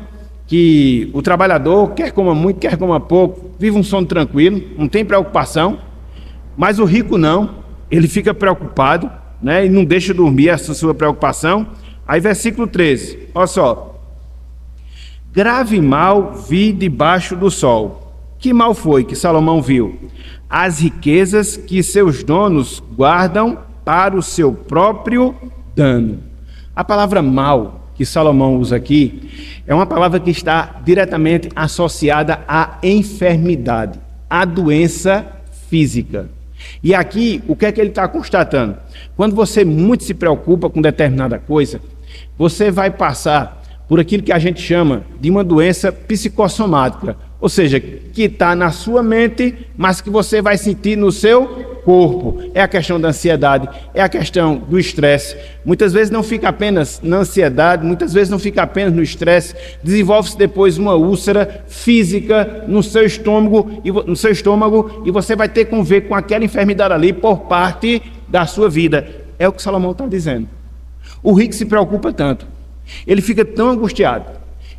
que o trabalhador, quer coma muito, quer coma pouco, vive um sono tranquilo, não tem preocupação, mas o rico não. Ele fica preocupado, né, e não deixa dormir essa sua preocupação. Aí versículo 13, olha só. Grave mal vi debaixo do sol. Que mal foi que Salomão viu? As riquezas que seus donos guardam para o seu próprio dano. A palavra mal que Salomão usa aqui é uma palavra que está diretamente associada à enfermidade, à doença física. E aqui, o que é que ele está constatando? Quando você muito se preocupa com determinada coisa, você vai passar por aquilo que a gente chama de uma doença psicossomática, ou seja, que está na sua mente, mas que você vai sentir no seu corpo. É a questão da ansiedade, é a questão do estresse. Muitas vezes não fica apenas na ansiedade, muitas vezes não fica apenas no estresse, desenvolve-se depois uma úlcera física no seu estômago, e você vai ter que conviver com aquela enfermidade ali por parte da sua vida. É o que Salomão está dizendo. O rico se preocupa tanto, ele fica tão angustiado,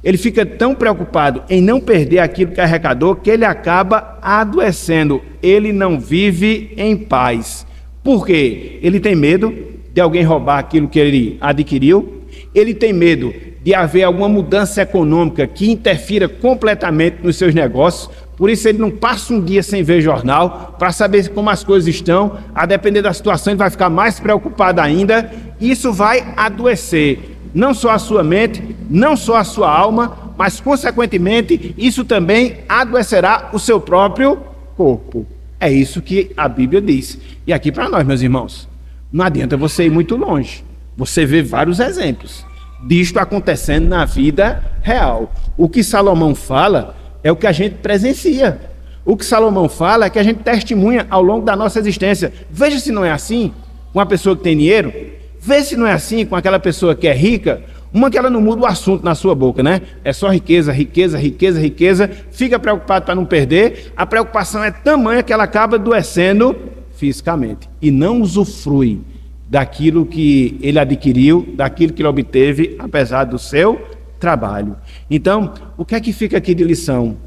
ele fica tão preocupado em não perder aquilo que arrecadou, que ele acaba adoecendo. Ele não vive em paz. Por quê? Ele tem medo de alguém roubar aquilo que ele adquiriu, ele tem medo de haver alguma mudança econômica que interfira completamente nos seus negócios. Por isso ele não passa um dia sem ver jornal, para saber como as coisas estão. A depender da situação, ele vai ficar mais preocupado ainda. Isso vai adoecer não só a sua mente, não só a sua alma, mas consequentemente isso também adoecerá o seu próprio corpo. É isso que a Bíblia diz. E aqui para nós, meus irmãos, não adianta você ir muito longe. Você vê vários exemplos disto acontecendo na vida real. O que Salomão fala é o que a gente presencia. O que Salomão fala é que a gente testemunha ao longo da nossa existência. Veja se não é assim com uma pessoa que tem dinheiro. Veja se não é assim com aquela pessoa que é rica. Uma que ela não muda o assunto na sua boca, né? É só riqueza, riqueza, riqueza, riqueza. Fica preocupado para não perder. A preocupação é tamanha que ela acaba adoecendo fisicamente. E não usufrui daquilo que ele adquiriu, daquilo que ele obteve, apesar do seu trabalho. Então, o que é que fica aqui de lição?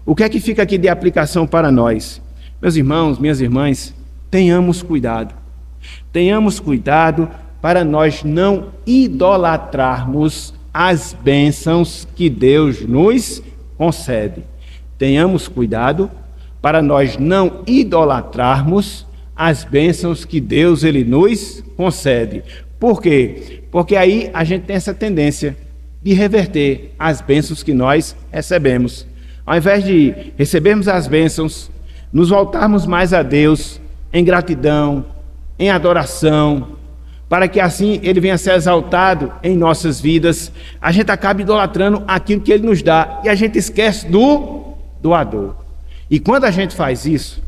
O que é que fica aqui de aplicação para nós? Meus irmãos, minhas irmãs, tenhamos cuidado. Tenhamos cuidado para nós não idolatrarmos as bênçãos que Deus nos concede. Tenhamos cuidado para nós não idolatrarmos as bênçãos que Deus ele nos concede. Por quê? Porque aí a gente tem essa tendência de reverter as bênçãos que nós recebemos. Ao invés de recebermos as bênçãos, nos voltarmos mais a Deus em gratidão, em adoração, para que assim ele venha a ser exaltado em nossas vidas, a gente acaba idolatrando aquilo que ele nos dá e a gente esquece do doador. E quando a gente faz isso,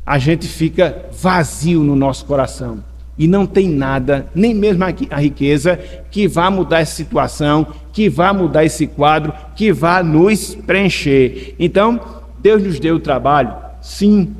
a gente fica vazio no nosso coração e não tem nada, nem mesmo a riqueza, que vá mudar essa situação, que vá mudar esse quadro, que vá nos preencher. Então, Deus nos deu o trabalho, sim.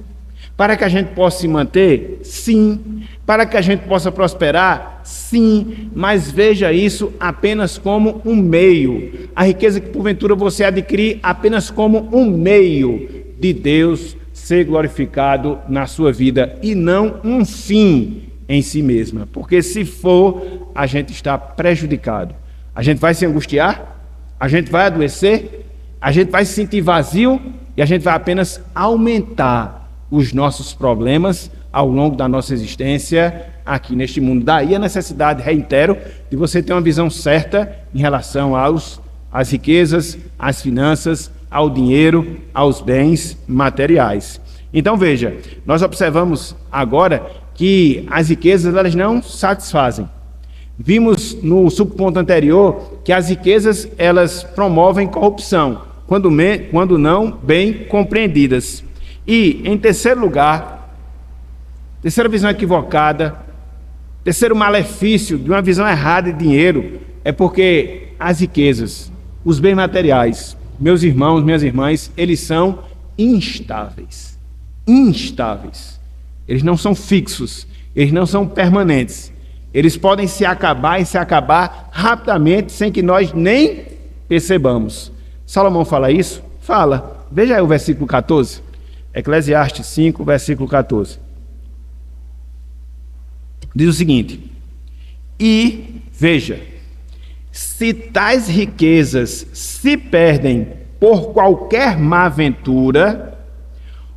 Para que a gente possa se manter? Sim. Para que a gente possa prosperar? Sim. Mas veja isso apenas como um meio. A riqueza que porventura você adquirir apenas como um meio de Deus ser glorificado na sua vida e não um fim em si mesma. Porque se for, a gente está prejudicado. A gente vai se angustiar, a gente vai adoecer, a gente vai se sentir vazio e a gente vai apenas aumentar os nossos problemas ao longo da nossa existência aqui neste mundo. Daí a necessidade, reitero, de você ter uma visão certa em relação às riquezas, às finanças, ao dinheiro, aos bens materiais. Então veja, nós observamos agora que as riquezas elas não satisfazem. Vimos no subponto anterior que as riquezas elas promovem corrupção, quando não bem compreendidas. E, em terceiro lugar, terceira visão equivocada, terceiro malefício de uma visão errada de dinheiro é porque as riquezas, os bens materiais, meus irmãos, minhas irmãs, eles são instáveis. Instáveis. Eles não são fixos, eles não são permanentes. Eles podem se acabar e se acabar rapidamente sem que nós nem percebamos. Salomão fala isso? Fala. Veja aí o versículo 14. Eclesiastes 5, versículo 14. Diz o seguinte: e veja, Se tais riquezas se perdem por qualquer má ventura,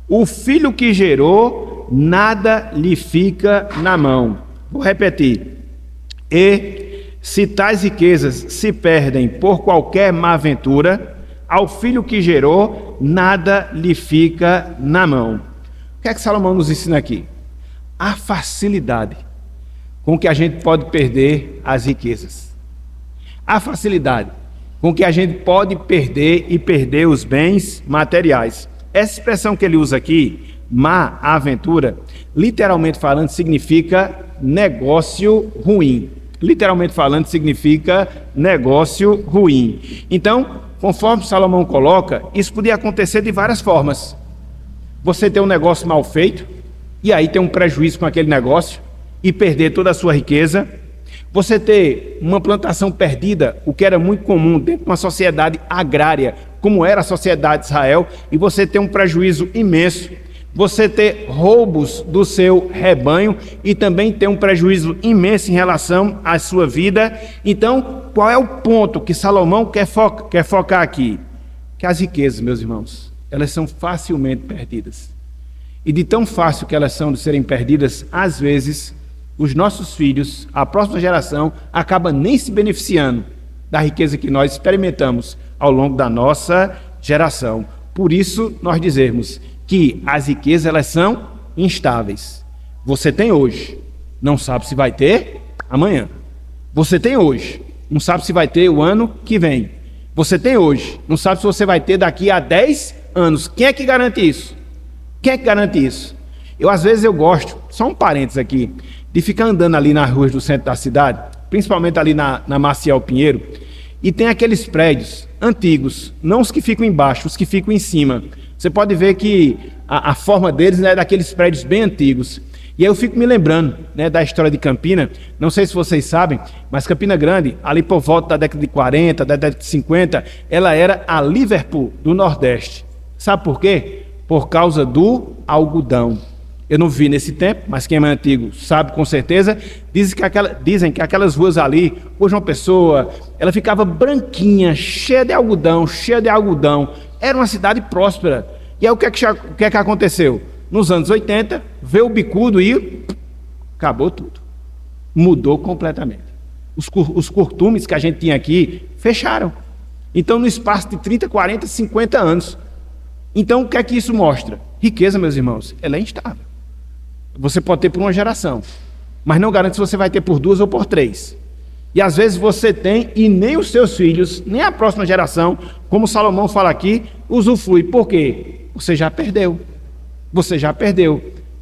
o filho que gerou, nada lhe fica na mão. Vou repetir. E se tais riquezas se perdem por qualquer má ventura, ao filho que gerou, nada lhe fica na mão. O que é que Salomão nos ensina aqui? A facilidade com que a gente pode perder as riquezas. A facilidade com que a gente pode perder os bens materiais. Essa expressão que ele usa aqui, má aventura, literalmente falando, significa negócio ruim. Literalmente falando, significa negócio ruim. Então, conforme Salomão coloca, isso podia acontecer de várias formas. Você ter um negócio mal feito, e aí ter um prejuízo com aquele negócio, e perder toda a sua riqueza. Você ter uma plantação perdida, o que era muito comum dentro de uma sociedade agrária, como era a sociedade de Israel, e você ter um prejuízo imenso. Você ter roubos do seu rebanho e também ter um prejuízo imenso em relação à sua vida. Então, qual é o ponto que Salomão quer focar aqui? Que as riquezas, meus irmãos, elas são facilmente perdidas. E de tão fácil que elas são de serem perdidas, às vezes, os nossos filhos, a próxima geração, acaba nem se beneficiando da riqueza que nós experimentamos ao longo da nossa geração. Por isso, nós dizemos que as riquezas, elas são instáveis. Você tem hoje, não sabe se vai ter amanhã. Você tem hoje, não sabe se vai ter o ano que vem. Você tem hoje, não sabe se você vai ter daqui a 10 anos. Quem é que garante isso? Quem é que garante isso? Às vezes eu gosto, só um parênteses aqui, de ficar andando ali nas ruas do centro da cidade, principalmente ali na Maciel Pinheiro, e tem aqueles prédios antigos, não os que ficam embaixo, os que ficam em cima. Você pode ver que a forma deles é daqueles prédios bem antigos. E aí eu fico me lembrando, da história de Campina. Não sei se vocês sabem, mas Campina Grande, ali por volta da década de 40, da década de 50, ela era a Liverpool do Nordeste. Sabe por quê? Por causa do algodão. Eu não vi nesse tempo, mas quem é mais antigo sabe com certeza. Dizem que aquelas ruas ali, por João Pessoa, ela ficava branquinha, cheia de algodão. Era uma cidade próspera. E aí o que é que aconteceu? Nos anos 80, veio o bicudo e acabou tudo. Mudou completamente. Os curtumes que a gente tinha aqui fecharam. Então, no espaço de 30, 40, 50 anos. Então, o que é que isso mostra? Riqueza, meus irmãos, ela é instável. Você pode ter por uma geração, mas não garante se você vai ter por 2 ou por 3. E às vezes você tem e nem os seus filhos, nem a próxima geração, como Salomão fala aqui, usufrui. Por quê? Você já perdeu.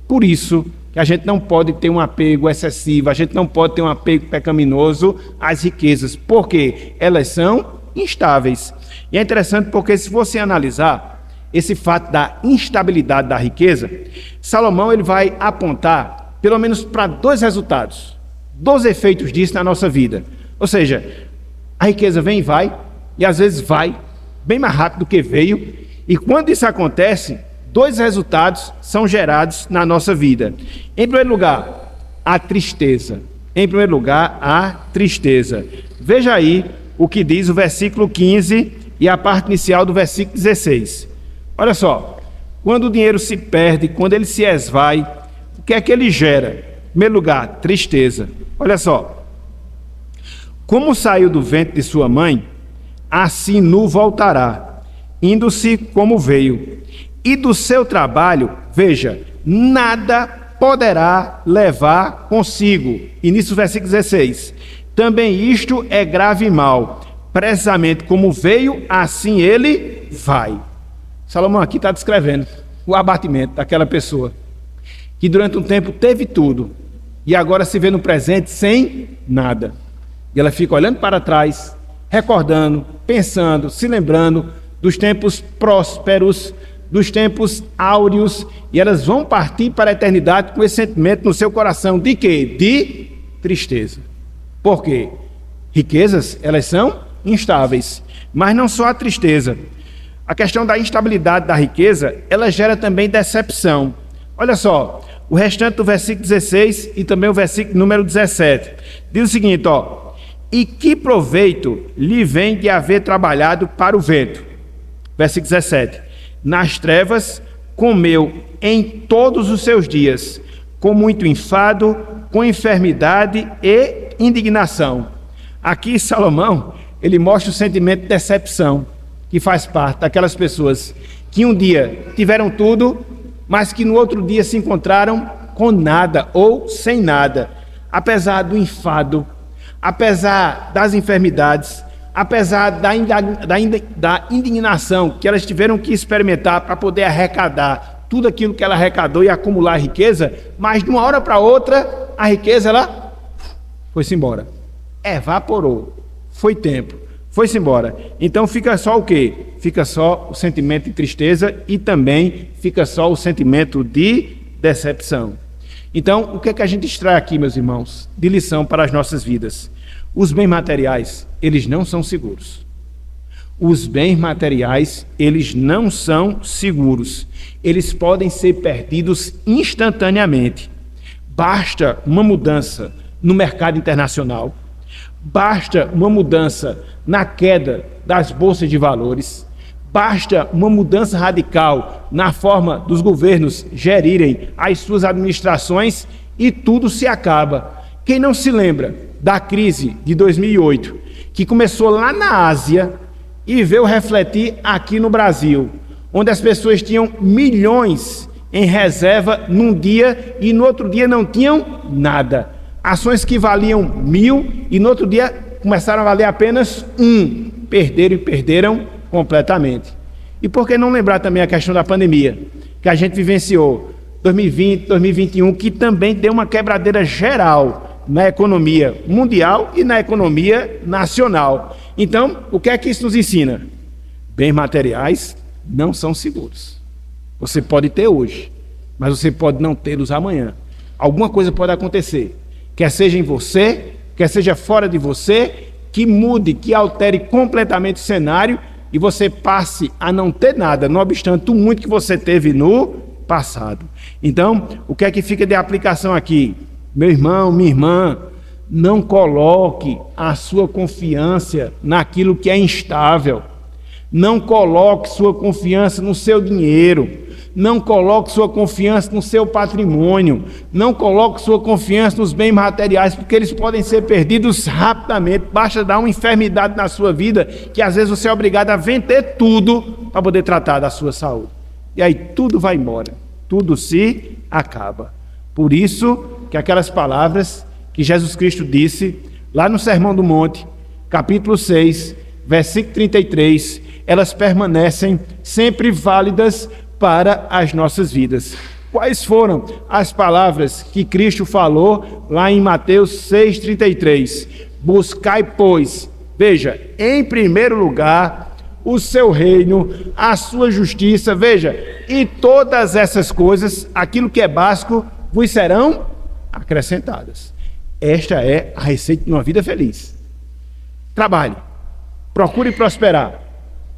Por isso que a gente não pode ter um apego excessivo, a gente não pode ter um apego pecaminoso às riquezas, porque elas são instáveis. E é interessante porque se você analisar esse fato da instabilidade da riqueza, Salomão ele vai apontar pelo menos para 2 resultados, 2 efeitos disso na nossa vida. Ou seja, a riqueza vem e vai, e às vezes vai bem mais rápido do que veio, e quando isso acontece, 2 resultados são gerados na nossa vida. Em primeiro lugar, a tristeza. Veja aí o que diz o versículo 15 e a parte inicial do versículo 16. Olha só, quando o dinheiro se perde, quando ele se esvai, o que é que ele gera? Em primeiro lugar, tristeza. Olha só, como saiu do ventre de sua mãe, assim nu voltará, indo-se como veio. E do seu trabalho, veja, nada poderá levar consigo. Início do versículo 16. Também isto é grave e mal. Precisamente como veio, assim ele vai. Salomão aqui está descrevendo o abatimento daquela pessoa que durante um tempo teve tudo e agora se vê no presente sem nada. E ela fica olhando para trás, recordando, pensando, se lembrando dos tempos prósperos, dos tempos áureos, e elas vão partir para a eternidade com esse sentimento no seu coração de quê? De tristeza. Por quê? Riquezas, elas são instáveis, mas não só a tristeza. A questão da instabilidade da riqueza, ela gera também decepção. Olha só, o restante do versículo 16 e também o versículo número 17. Diz o seguinte, E que proveito lhe vem de haver trabalhado para o vento? Versículo 17. Nas trevas comeu em todos os seus dias, com muito enfado, com enfermidade e indignação. Aqui Salomão, ele mostra o sentimento de decepção, que faz parte daquelas pessoas que um dia tiveram tudo, mas que no outro dia se encontraram com nada ou sem nada. Apesar do enfado, apesar das enfermidades, apesar da indignação que elas tiveram que experimentar para poder arrecadar tudo aquilo que ela arrecadou e acumular riqueza, mas de uma hora para outra, a riqueza ela foi-se embora. Evaporou. Foi tempo. Foi-se embora. Então fica só o quê? Fica só o sentimento de tristeza e também fica só o sentimento de decepção. Então, o que é que a gente extrai aqui, meus irmãos, de lição para as nossas vidas? Os bens materiais, eles não são seguros. Os bens materiais, eles não são seguros. Eles podem ser perdidos instantaneamente. Basta uma mudança no mercado internacional, basta uma mudança na queda das bolsas de valores, basta uma mudança radical na forma dos governos gerirem as suas administrações e tudo se acaba. Quem não se lembra da crise de 2008, que começou lá na Ásia e veio refletir aqui no Brasil, onde as pessoas tinham milhões em reserva num dia e no outro dia não tinham nada. Ações que valiam 1.000 e no outro dia começaram a valer apenas 1. Perderam completamente. E por que não lembrar também a questão da pandemia, que a gente vivenciou 2020, 2021, que também deu uma quebradeira geral na economia mundial e na economia nacional. Então, o que é que isso nos ensina? Bens materiais não são seguros. Você pode ter hoje, mas você pode não tê-los amanhã. Alguma coisa pode acontecer, quer seja em você, quer seja fora de você, que mude, que altere completamente o cenário e você passe a não ter nada, não obstante o muito que você teve no passado. Então, o que é que fica de aplicação aqui? Meu irmão, minha irmã, não coloque a sua confiança naquilo que é instável. Não coloque sua confiança no seu dinheiro. Não coloque sua confiança no seu patrimônio. Não coloque sua confiança nos bens materiais, porque eles podem ser perdidos rapidamente. Basta dar uma enfermidade na sua vida, que às vezes você é obrigado a vender tudo para poder tratar da sua saúde. E aí tudo vai embora. Tudo se acaba. Por isso que aquelas palavras que Jesus Cristo disse lá no Sermão do Monte, capítulo 6, versículo 33, elas permanecem sempre válidas para as nossas vidas. Quais foram as palavras que Cristo falou lá em Mateus 6,33? Buscai, pois, veja, em primeiro lugar, o seu reino, a sua justiça, veja, e todas essas coisas, aquilo que é básico, vos serão acrescentadas. Esta é a receita de uma vida feliz. Trabalhe, procure prosperar,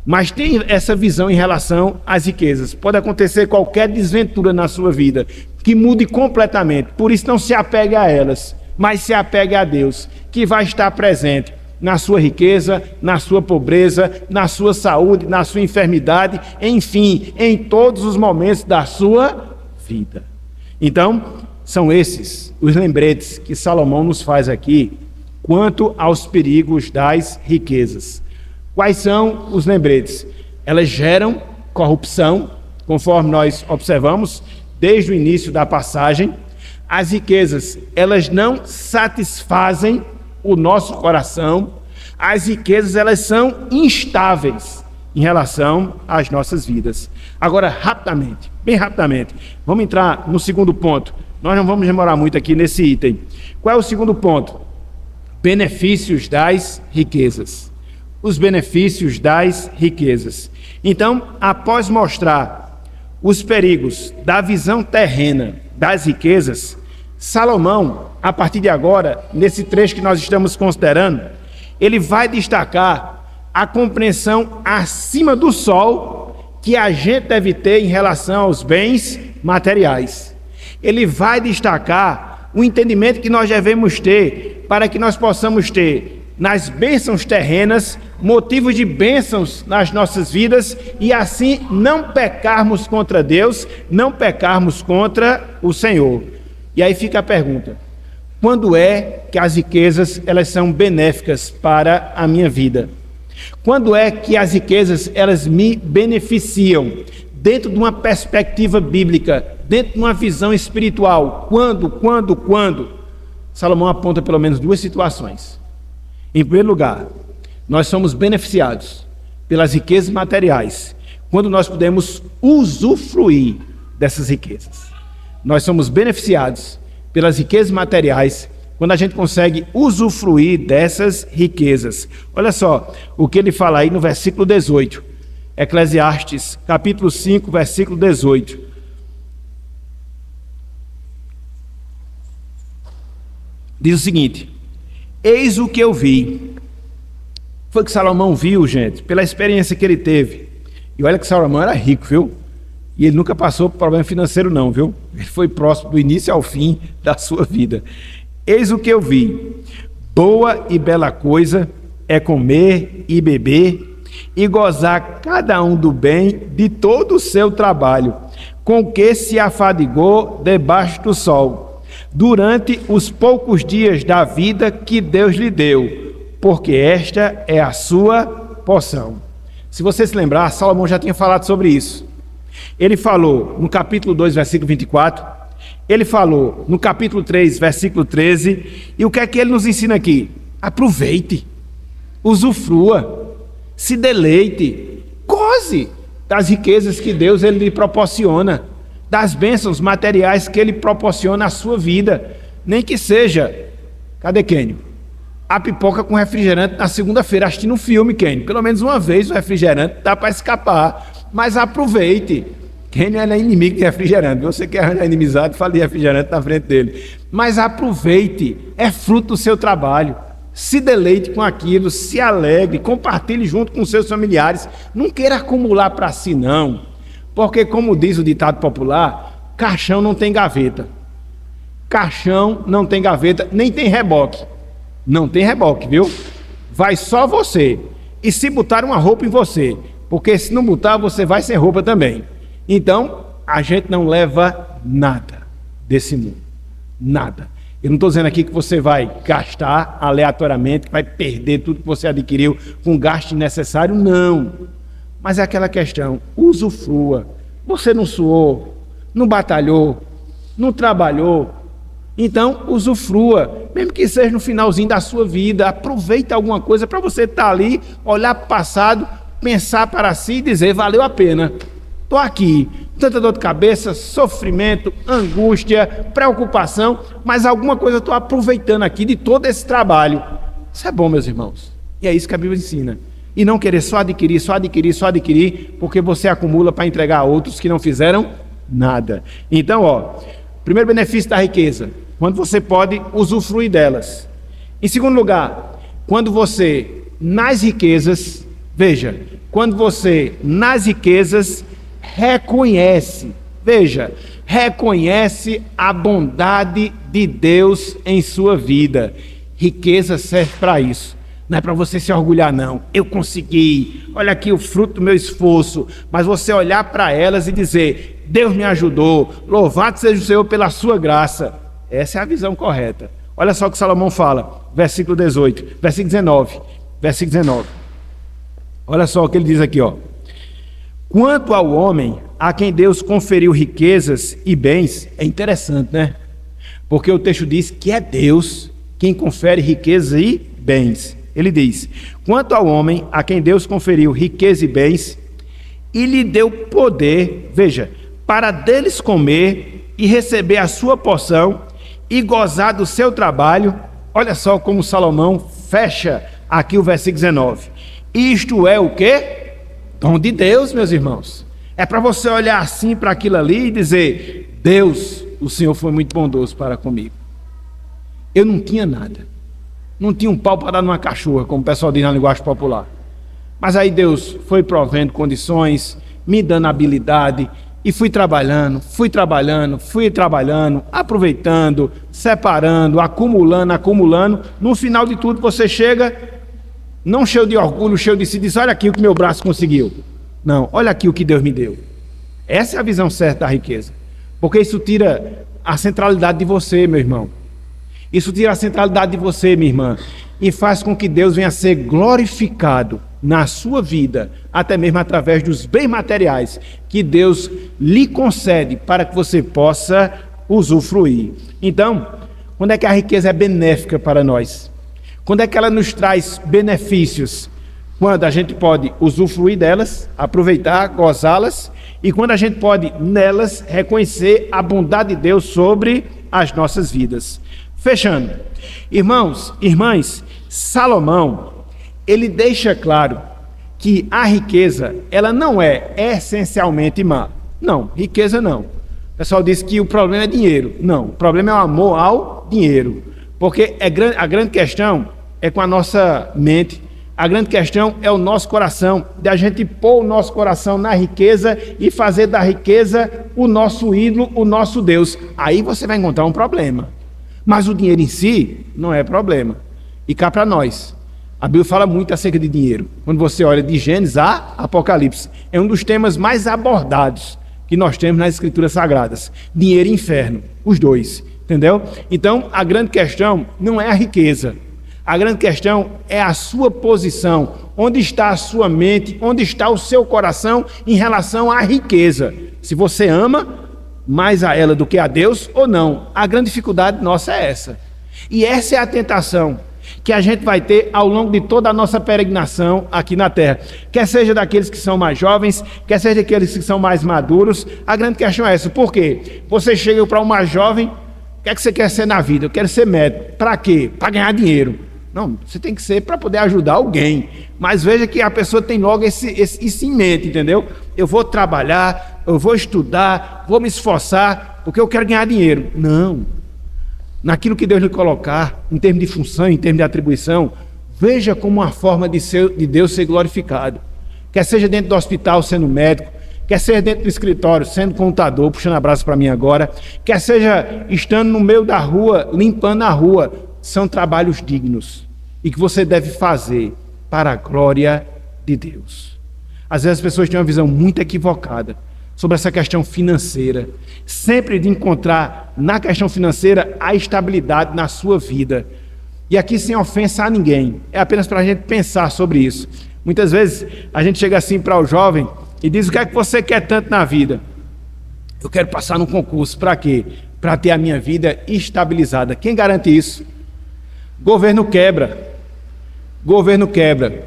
mas tenha essa visão em relação às riquezas. Pode acontecer qualquer desventura na sua vida que mude completamente. Por isso não se apegue a elas, mas se apegue a Deus, que vai estar presente na sua riqueza, na sua pobreza, na sua saúde, na sua enfermidade, enfim, em todos os momentos da sua vida. Então, são esses os lembretes que Salomão nos faz aqui quanto aos perigos das riquezas. Quais são os lembretes? Elas geram corrupção, conforme nós observamos desde o início da passagem. As riquezas, elas não satisfazem o nosso coração. As riquezas, elas são instáveis em relação às nossas vidas. Agora, rapidamente, bem rapidamente, vamos entrar no segundo ponto. Nós não vamos demorar muito aqui nesse item. Qual é o segundo ponto? Benefícios das riquezas. Os benefícios das riquezas. Então, após mostrar os perigos da visão terrena das riquezas, Salomão, a partir de agora, nesse trecho que nós estamos considerando, ele vai destacar a compreensão acima do sol que a gente deve ter em relação aos bens materiais. Ele vai destacar o entendimento que nós devemos ter para que nós possamos ter nas bênçãos terrenas, motivo de bênçãos nas nossas vidas, e assim não pecarmos contra Deus, não pecarmos contra o Senhor. E aí fica a pergunta: quando é que as riquezas elas são benéficas para a minha vida? Quando é que as riquezas elas me beneficiam? Dentro de uma perspectiva bíblica, dentro de uma visão espiritual. Quando? Salomão aponta pelo menos duas situações. Em primeiro lugar, nós somos beneficiados pelas riquezas materiais quando nós podemos usufruir dessas riquezas. Nós somos beneficiados pelas riquezas materiais quando a gente consegue usufruir dessas riquezas. Olha só o que ele fala aí no versículo 18. Eclesiastes, capítulo 5, versículo 18. Diz o seguinte: eis o que eu vi. Foi que Salomão viu, gente, pela experiência que ele teve. E olha que Salomão era rico, viu? E ele nunca passou por problema financeiro não, viu? Ele foi próximo do início ao fim da sua vida. Eis o que eu vi. Boa e bela coisa é comer e beber e gozar cada um do bem de todo o seu trabalho, com que se afadigou debaixo do sol, durante os poucos dias da vida que Deus lhe deu, porque esta é a sua porção. Se você se lembrar, Salomão já tinha falado sobre isso. Ele falou no capítulo 2, versículo 24, ele falou no capítulo 3, versículo 13, e o que é que ele nos ensina aqui? Aproveite, usufrua, se deleite, goze das riquezas que Deus ele lhe proporciona, das bênçãos materiais que ele proporciona à sua vida. Nem que seja, cadê Kênio? A pipoca com refrigerante na segunda-feira, assistindo um filme, Kênio. Pelo menos uma vez o refrigerante dá para escapar, mas aproveite. Kênio é inimigo de refrigerante. Você quer arranjar inimizade, fale de refrigerante na frente dele. Mas aproveite, é fruto do seu trabalho. Se deleite com aquilo, se alegre, compartilhe junto com seus familiares. Não queira acumular para si, não. Porque, como diz o ditado popular, caixão não tem gaveta. Caixão não tem gaveta, nem tem reboque. Não tem reboque, viu? Vai só você. E se botar uma roupa em você, porque se não botar, você vai sem roupa também. Então, a gente não leva nada desse mundo. Nada. Eu não estou dizendo aqui que você vai gastar aleatoriamente, que vai perder tudo que você adquiriu com gasto innecessário, não. Mas é aquela questão, usufrua. Você não suou, não batalhou, não trabalhou. Então, usufrua, mesmo que seja no finalzinho da sua vida. Aproveita alguma coisa para você estar ali, olhar para o passado, pensar para si e dizer, valeu a pena. Estou aqui, tanta dor de cabeça, sofrimento, angústia, preocupação, mas alguma coisa eu estou aproveitando aqui de todo esse trabalho. Isso é bom, meus irmãos. E é isso que a Bíblia ensina. E não querer só adquirir, porque você acumula para entregar a outros que não fizeram nada. Então, primeiro benefício da riqueza, quando você pode usufruir delas. Em segundo lugar, quando você, nas riquezas, veja, quando você, nas riquezas, reconhece a bondade de Deus em sua vida. Riqueza serve para isso. Não é para você se orgulhar, não. Eu consegui, olha aqui o fruto do meu esforço. Mas você olhar para elas e dizer, Deus me ajudou, louvado seja o Senhor pela sua graça. Essa é a visão correta. Olha só o que Salomão fala, versículo 19. Olha só o que ele diz aqui, Quanto ao homem a quem Deus conferiu riquezas e bens, é interessante, né? Porque o texto diz que é Deus quem confere riquezas e bens. Ele diz, quanto ao homem a quem Deus conferiu riqueza e bens, e lhe deu poder, veja, para deles comer e receber a sua porção e gozar do seu trabalho. Olha só como Salomão fecha aqui o versículo 19. Isto é o quê? Dom de Deus, meus irmãos. É para você olhar assim para aquilo ali e dizer, Deus, o Senhor foi muito bondoso para comigo. Eu não tinha nada. Não tinha um pau para dar numa cachorra, como o pessoal diz na linguagem popular. Mas aí Deus foi provendo condições, me dando habilidade, e fui trabalhando, aproveitando, separando, acumulando. No final de tudo você chega, não cheio de orgulho, cheio de si, diz, olha aqui o que meu braço conseguiu. Não, olha aqui o que Deus me deu. Essa é a visão certa da riqueza. Porque isso tira a centralidade de você, meu irmão. Isso tira a centralidade de você, minha irmã, e faz com que Deus venha a ser glorificado na sua vida, até mesmo através dos bens materiais que Deus lhe concede para que você possa usufruir. Então, quando é que a riqueza é benéfica para nós? Quando é que ela nos traz benefícios? Quando a gente pode usufruir delas, aproveitar, gozá-las, e quando a gente pode nelas reconhecer a bondade de Deus sobre as nossas vidas. Fechando, irmãos, irmãs, Salomão, ele deixa claro que a riqueza, ela não é essencialmente má. Não, riqueza não. O pessoal diz que o problema é dinheiro. Não, o problema é o amor ao dinheiro. Porque a grande questão é com a nossa mente, a grande questão é o nosso coração, de a gente pôr o nosso coração na riqueza e fazer da riqueza o nosso ídolo, o nosso Deus. Aí você vai encontrar um problema. Mas o dinheiro em si não é problema. E cá para nós, a Bíblia fala muito acerca de dinheiro. Quando você olha de Gênesis a Apocalipse, é um dos temas mais abordados que nós temos nas Escrituras Sagradas. Dinheiro e inferno, os dois, entendeu? Então, a grande questão não é a riqueza. A grande questão é a sua posição. Onde está a sua mente, onde está o seu coração em relação à riqueza. Se você ama mais a ela do que a Deus ou não. A grande dificuldade nossa é essa. E essa é a tentação que a gente vai ter ao longo de toda a nossa peregrinação aqui na Terra. Quer seja daqueles que são mais jovens, quer seja daqueles que são mais maduros. A grande questão é essa. Por quê? Você chega para um mais jovem, o que é que você quer ser na vida? Eu quero ser médico. Para quê? Para ganhar dinheiro. Não, você tem que ser para poder ajudar alguém. Mas veja que a pessoa tem logo isso em mente, entendeu? Eu vou trabalhar, eu vou estudar, vou me esforçar, porque eu quero ganhar dinheiro. Não. Naquilo que Deus lhe colocar, em termos de função, em termos de atribuição, veja como uma forma de Deus ser glorificado. Quer seja dentro do hospital sendo médico, quer seja dentro do escritório sendo contador, puxando abraço para mim agora, quer seja estando no meio da rua, limpando a rua, são trabalhos dignos e que você deve fazer para a glória de Deus. Às vezes as pessoas têm uma visão muito equivocada sobre essa questão financeira, sempre de encontrar na questão financeira a estabilidade na sua vida. E aqui sem ofensa a ninguém, é apenas para a gente pensar sobre isso. Muitas vezes a gente chega assim para o jovem e diz: o que é que você quer tanto na vida? Eu quero passar num concurso. Para quê? Para ter a minha vida estabilizada. Quem garante isso? Governo quebra. Governo quebra.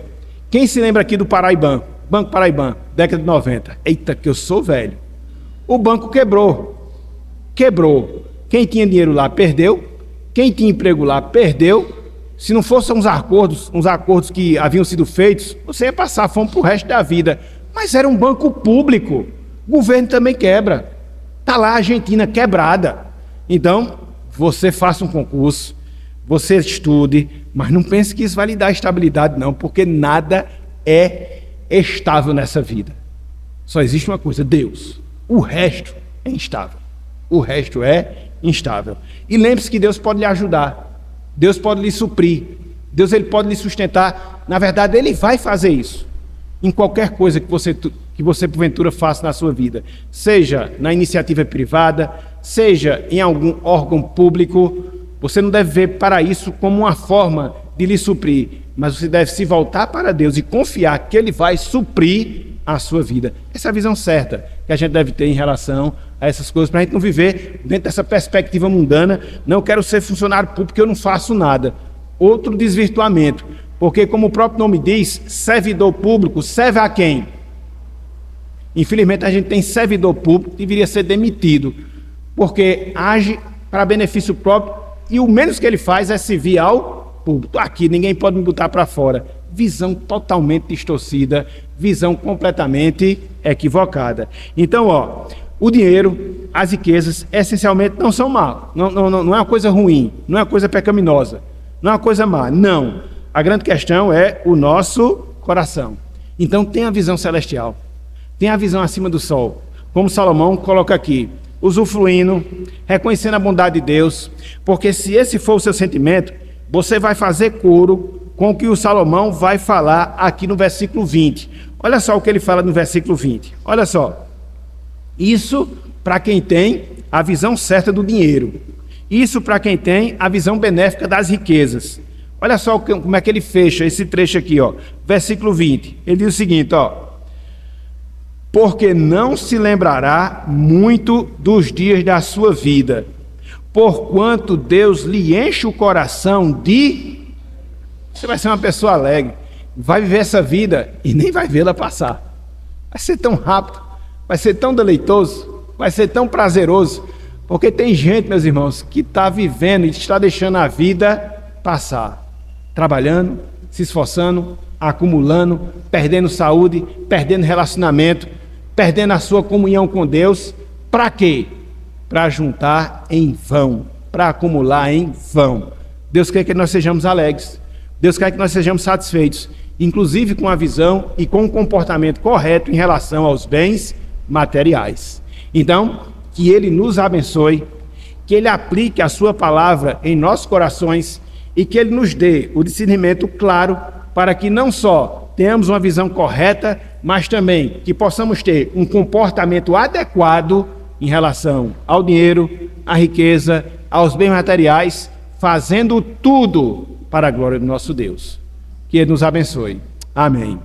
Quem se lembra aqui do Paraiban? Banco Paraiban, década de 90. Eita, que eu sou velho. O banco quebrou. Quebrou. Quem tinha dinheiro lá perdeu. Quem tinha emprego lá perdeu. Se não fossem uns acordos que haviam sido feitos, você ia passar fome pro resto da vida. Mas era um banco público. O governo também quebra. Está lá a Argentina quebrada. Então, você faça um concurso, você estude, mas não pense que isso vai lhe dar estabilidade, não, porque nada é estável nessa vida. Só existe uma coisa: Deus. O resto é instável. O resto é instável. E lembre-se que Deus pode lhe ajudar. Deus pode lhe suprir. Deus ele pode lhe sustentar. Na verdade, Ele vai fazer isso em qualquer coisa que você porventura faça na sua vida, seja na iniciativa privada, seja em algum órgão público. Você não deve ver para isso como uma forma de lhe suprir, mas você deve se voltar para Deus e confiar que Ele vai suprir a sua vida. Essa é a visão certa que a gente deve ter em relação a essas coisas, para a gente não viver dentro dessa perspectiva mundana. Não quero ser funcionário público porque eu não faço nada. Outro desvirtuamento, porque como o próprio nome diz, servidor público serve a quem? Infelizmente a gente tem servidor público que deveria ser demitido, porque age para benefício próprio e o menos que ele faz é servir ao público. Aqui ninguém pode me botar para fora. Visão totalmente distorcida, visão completamente equivocada. Então, o dinheiro, as riquezas, essencialmente não são mal. Não é uma coisa ruim, não é uma coisa pecaminosa, não é uma coisa má. Não. A grande questão é o nosso coração. Então, tenha a visão celestial. Tenha a visão acima do sol. como Salomão coloca aqui, usufruindo, reconhecendo a bondade de Deus, porque se esse for o seu sentimento, você vai fazer coro com o que o Salomão vai falar aqui no versículo 20. Olha só o que ele fala no versículo 20. Olha só. Isso para quem tem a visão certa do dinheiro. Isso para quem tem a visão benéfica das riquezas. Olha só como é que ele fecha esse trecho aqui, ó. Versículo 20. Ele diz o seguinte, ó. Porque não se lembrará muito dos dias da sua vida, porquanto Deus lhe enche o coração de... Você vai ser uma pessoa alegre, vai viver essa vida e nem vai vê-la passar. Vai ser tão rápido, vai ser tão deleitoso, vai ser tão prazeroso, porque tem gente, meus irmãos, que está vivendo e está deixando a vida passar, trabalhando, se esforçando, acumulando, perdendo saúde, perdendo relacionamento, perdendo a sua comunhão com Deus. Para quê? Para juntar em vão, para acumular em vão. Deus quer que nós sejamos alegres, Deus quer que nós sejamos satisfeitos, inclusive com a visão e com o comportamento correto em relação aos bens materiais. Então, que Ele nos abençoe, que Ele aplique a sua palavra em nossos corações e que Ele nos dê o discernimento claro para que não só tenhamos uma visão correta, mas também que possamos ter um comportamento adequado em relação ao dinheiro, à riqueza, aos bens materiais, fazendo tudo para a glória do nosso Deus. Que Ele nos abençoe. Amém.